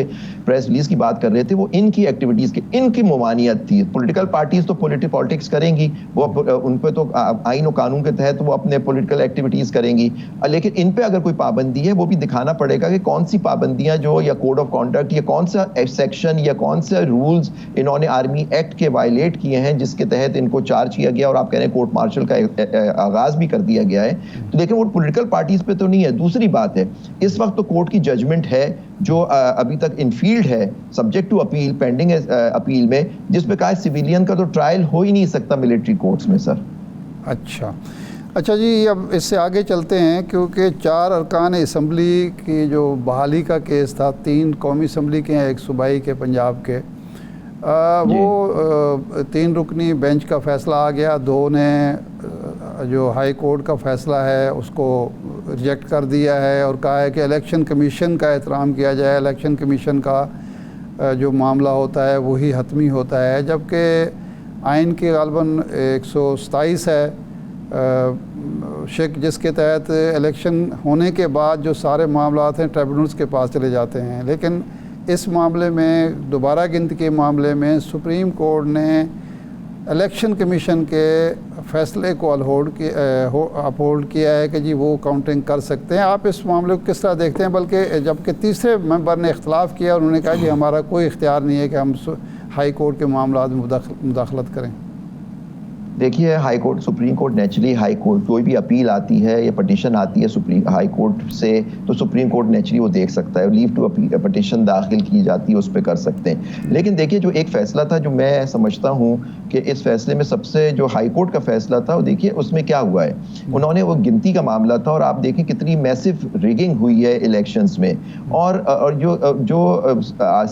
پریس ریلیز کی بات کر رہے تھے وہ ان کی ایکٹیویٹیز کی، ان کی ممانعت تھی۔ پولیٹیکل پارٹیز تو پالیٹکس کریں گی، وہ ان پہ تو آئین و قانون کے تحت وہ اپنے پولیٹیکل ایکٹیویٹیز کریں گی، لیکن ان پہ اگر کوئی پابندی ہے وہ بھی دکھانا پڑے گا کہ کون سی پابندیاں جو یا کوڈ آف کانڈکٹ یا کون سا سیکشن یا کون سا رولز انہوں نے آرمی ایکٹ کے وائلیٹ کیے ہیں جس کے تحت ان کو چارج کیا گیا اور آپ کہہ رہے ہیں کورٹ مارشل کا آغاز بھی کر دیا گیا ہے۔ تو لیکن وہ پولیٹیکل پارٹیز پہ تو نہیں ہے۔ دوسری بات ہے اس وقت تو کورٹ کی ججمنٹ ہے جو ابھی تک ان فیلڈ ہے، subject to appeal, pending appeal میں، جس پہ کہا ہے سویلین کا تو ٹرائل ہو ہی نہیں سکتا ملٹری کورٹس میں سر۔ اچھا جی، اب اس سے آگے چلتے ہیں کیونکہ 4 ارکان اسمبلی کی جو بحالی کا کیس تھا، 3 قومی اسمبلی کے ہیں، 1 صوبائی کے پنجاب کے، وہ 3 رکنی بینچ کا فیصلہ آ گیا، 2 نے جو ہائی کورٹ کا فیصلہ ہے اس کو ریجیکٹ کر دیا ہے اور کہا ہے کہ الیکشن کمیشن کا احترام کیا جائے، الیکشن کمیشن کا جو معاملہ ہوتا ہے وہی حتمی ہوتا ہے، جبکہ آئین کی غالباً 127 ہے شک جس کے تحت الیکشن ہونے کے بعد جو سارے معاملات ہیں ٹریبونلز کے پاس چلے جاتے ہیں، لیکن اس معاملے میں دوبارہ گنتی کے معاملے میں سپریم کورٹ نے الیکشن کمیشن کے فیصلے کو اپہولڈ کیا ہے کہ جی وہ کاؤنٹنگ کر سکتے ہیں۔ آپ اس معاملے کو کس طرح دیکھتے ہیں؟ بلکہ جبکہ تیسرے ممبر نے اختلاف کیا، انہوں نے کہا جی ہمارا کوئی اختیار نہیں ہے کہ ہم ہائی کورٹ کے معاملات میں مداخلت کریں۔ دیکھیے high court, supreme court naturally high court کوئی بھی اپیل آتی ہے یا پٹیشن آتی ہے ہائی کورٹ سے تو سپریم کورٹ نیچرلی وہ دیکھ سکتا ہے، لیو ٹو پٹیشن داخل کی جاتی ہے اس پہ کر سکتے ہیں۔ لیکن دیکھیے جو ایک فیصلہ تھا جو میں سمجھتا ہوں کہ اس فیصلے میں سب سے جو ہائی کورٹ کا فیصلہ تھا وہ دیکھیے اس میں کیا ہوا ہے، انہوں نے وہ گنتی کا معاملہ تھا اور آپ دیکھیں کتنی میسو ریگنگ ہوئی ہے الیکشنز میں، اور جو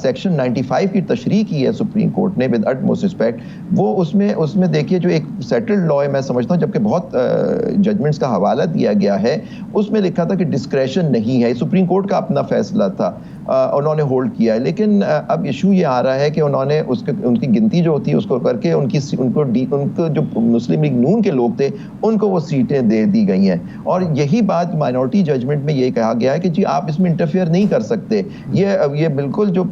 سیکشن 95 کی تشریح کی ہے سپریم کورٹ نے ود اٹموسٹ ریسپیکٹ، وہ اس میں دیکھیے جو ایک سیٹلڈ لا ہے میں سمجھتا ہوں، جبکہ بہت ججمنٹس کا حوالہ دیا گیا ہے، اس میں لکھا تھا کہ ڈسکریشن نہیں ہے، سپریم کورٹ کا اپنا فیصلہ تھا، انہوں نے ہولڈ کیا ہے۔ لیکن اب ایشو یہ آ رہا ہے کہ انہوں نے ان کی گنتی جو ہوتی ہے اس کو کر کے ان کو جو مسلم لیگ نون کے لوگ تھے ان کو وہ سیٹیں دے دی گئی ہیں، اور یہی بات مائنورٹی ججمنٹ میں یہ کہا گیا ہے کہ جی آپ اس میں انٹرفیئر نہیں کر سکتے، یہ بالکل جو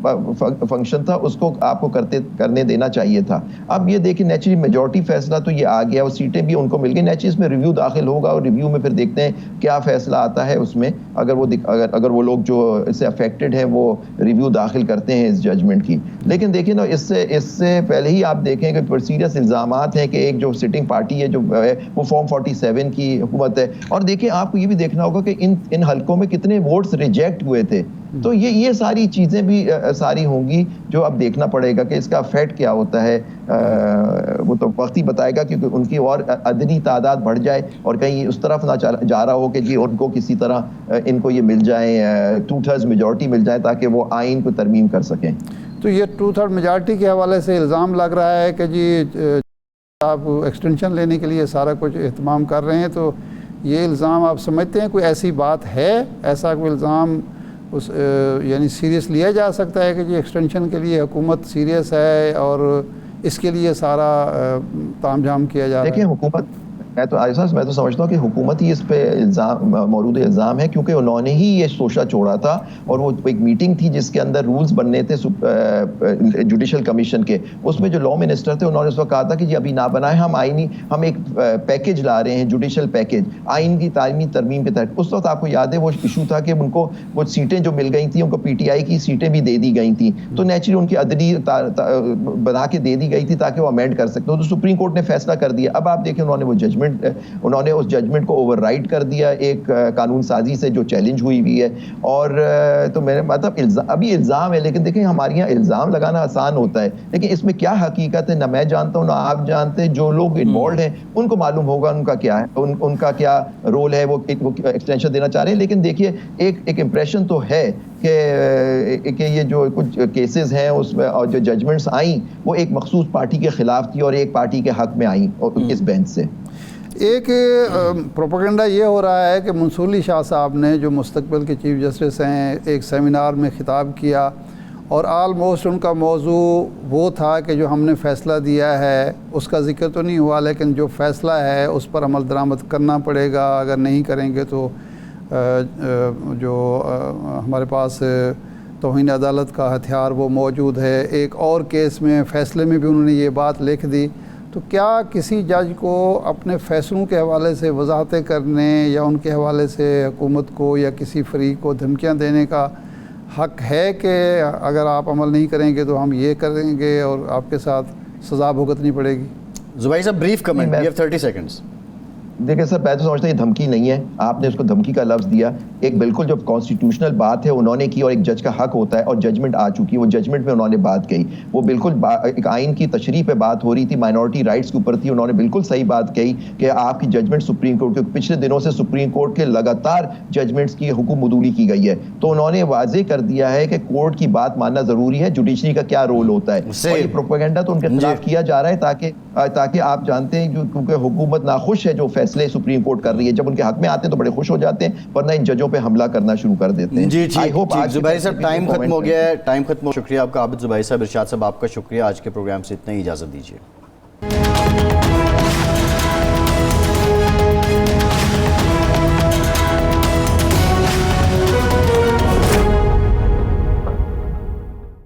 فنکشن تھا اس کو آپ کو کرنے دینا چاہیے تھا۔ اب یہ دیکھیں نیچرلی میجورٹی فیصلہ تو یہ آ گیا اور سیٹیں بھی ان کو مل گئی، نیچرلی اس میں ریویو داخل ہوگا اور ریویو میں پھر دیکھتے ہیں کیا فیصلہ آتا ہے اس میں، اگر وہ لوگ جو اس سے افیکٹڈ ہیں وہ ریویو داخل کرتے ہیں اس ججمنٹ کی۔ لیکن دیکھیں نا اس سے پہلے ہی آپ دیکھیں کہ پر سیریس الزامات ہیں کہ ایک جو سٹنگ پارٹی ہے جو ہے وہ فارم 47 کی حکومت ہے، اور دیکھیں آپ کو یہ بھی دیکھنا ہوگا کہ ان حلقوں میں کتنے ووٹس ریجیکٹ ہوئے تھے، تو یہ ساری چیزیں بھی ساری ہوں گی جو اب دیکھنا پڑے گا کہ اس کا افیکٹ کیا ہوتا ہے، وہ تو وقت ہی بتائے گا، کیونکہ ان کی اور عددی تعداد بڑھ جائے اور کہیں اس طرف نہ جا رہا ہو کہ جی ان کو کسی طرح ان کو یہ مل جائے 2/3 میجورٹی مل جائے تاکہ وہ آئین کو ترمیم کر سکیں۔ تو یہ 2/3 میجارٹی کے حوالے سے الزام لگ رہا ہے کہ جی آپ ایکسٹینشن لینے کے لیے سارا کچھ اہتمام کر رہے ہیں، تو یہ الزام آپ سمجھتے ہیں کوئی ایسی بات ہے، ایسا کوئی الزام یعنی سیریس لیا جا سکتا ہے کہ جی ایکسٹینشن کے لیے حکومت سیریس ہے اور اس کے لیے سارا تام جھام کیا جا رہا ہے؟ دیکھیں حکومت، میں تو سمجھتا ہوں کہ حکومت ہی اس پہ مورود الزام ہے، کیونکہ انہوں نے ہی یہ سوچا چھوڑا تھا، اور وہ ایک میٹنگ تھی جس کے اندر رولز بننے تھے جوڈیشل کمیشن کے، اس میں جو لا منسٹر تھے انہوں نے اس وقت کہا تھا کہ جی ابھی نہ بنائیں، ہم ایک پیکیج لا رہے ہیں، جوڈیشل پیکیج آئین کی تعلیمی ترمیم کے تحت۔ اس وقت آپ کو یاد ہے وہ ایشو تھا کہ ان کو وہ سیٹیں جو مل گئی تھیں ان کو پی ٹی آئی کی سیٹیں بھی دے دی گئی تھیں، تو نیچرلی ان کی عدلی بنا کے دے دی گئی تھی تاکہ وہ امینڈ کر سکتے ہو، تو سپریم کورٹ نے فیصلہ کر دیا۔ اب آپ دیکھیں انہوں نے اس ججمنٹ کو اوور رائڈ کر دیا ایک قانون سازی سے جو چیلنج ہوئی ہے، اور تو میرے مطلب ابھی الزام ہے، لیکن دیکھیں ہمارے یہاں الزام لگانا آسان ہوتا ہے، لیکن اس میں کیا حقیقت ہے نہ میں جانتا ہوں نہ آپ جانتے ہیں، جو لوگ انوالوڈ ہیں ان کو معلوم ہوگا ان کا کیا ہے، ان کا کیا رول ہے، وہ ایکسٹینشن دینا چاہ رہے ہیں۔ لیکن دیکھیے ایک امپریشن تو ہے کہ یہ جو کچھ کیسز ہیں اس میں اور جو ججمنٹس آئیں وہ ایک مخصوص پارٹی کے خلاف تھی اور ایک پارٹی کے حق میں آئیں اور اس بینچ سے۔ ایک پروپیگنڈا یہ ہو رہا ہے کہ منصور علی شاہ صاحب نے جو مستقبل کے چیف جسٹس ہیں ایک سیمینار میں خطاب کیا، اور آلموسٹ ان کا موضوع وہ تھا کہ جو ہم نے فیصلہ دیا ہے اس کا ذکر تو نہیں ہوا، لیکن جو فیصلہ ہے اس پر عمل درآمد کرنا پڑے گا، اگر نہیں کریں گے تو جو ہمارے پاس توہین عدالت کا ہتھیار وہ موجود ہے۔ ایک اور کیس میں فیصلے میں بھی انہوں نے یہ بات لکھ دی۔ تو کیا کسی جج کو اپنے فیصلوں کے حوالے سے وضاحتیں کرنے یا ان کے حوالے سے حکومت کو یا کسی فریق کو دھمکیاں دینے کا حق ہے کہ اگر آپ عمل نہیں کریں گے تو ہم یہ کریں گے اور آپ کے ساتھ سزا بھگتنی پڑے گی؟ زبیر صاحب brief comment, you have 30 seconds۔ دیکھیں سر میں تو سمجھتا ہوں یہ دھمکی نہیں ہے، آپ نے اس کو دھمکی کا لفظ دیا، ایک بالکل جو کانسٹیٹیوشنل بات ہے انہوں نے کی اور ایک جج کا حق ہوتا ہے، اور ججمنٹ آ چکی ہے، وہ ججمنٹ میں انہوں نے بات کہی، وہ بالکل ایک آئین کی تشریح پہ بات ہو رہی تھی، مائنورٹی رائٹس کے اوپر تھی، انہوں نے بالکل صحیح بات کہی کہ آپ کی ججمنٹ سپریم کورٹ کے پچھلے دنوں سے سپریم کورٹ کے لگاتار ججمنٹس کی حکم عدولی کی گئی ہے، تو انہوں نے واضح کر دیا ہے کہ کورٹ کی بات ماننا ضروری ہے، جوڈیشری کا کیا رول ہوتا ہے، اور یہ پروپیگنڈا تو ان کے خلاف کیا جا رہا ہے تاکہ آپ جانتے ہیں کیونکہ حکومت ناخوش ہے جو فیصلے سپریم کورٹ کر رہی ہے، جب ان کے حق میں آتے ہیں تو بڑے خوش ہو جاتے ہیں، ورنہ ان ججوں پہ حملہ کرنا شروع کر دیتے ہیں۔ جی ٹھیک، زبیر صاحب ٹائم ختم ہو گیا ہے، شکریہ آپ کا عابد زبیر صاحب، ارشاد صاحب آپ کا شکریہ، آج کے پروگرام سے اتنا ہی اجازت دیجیے۔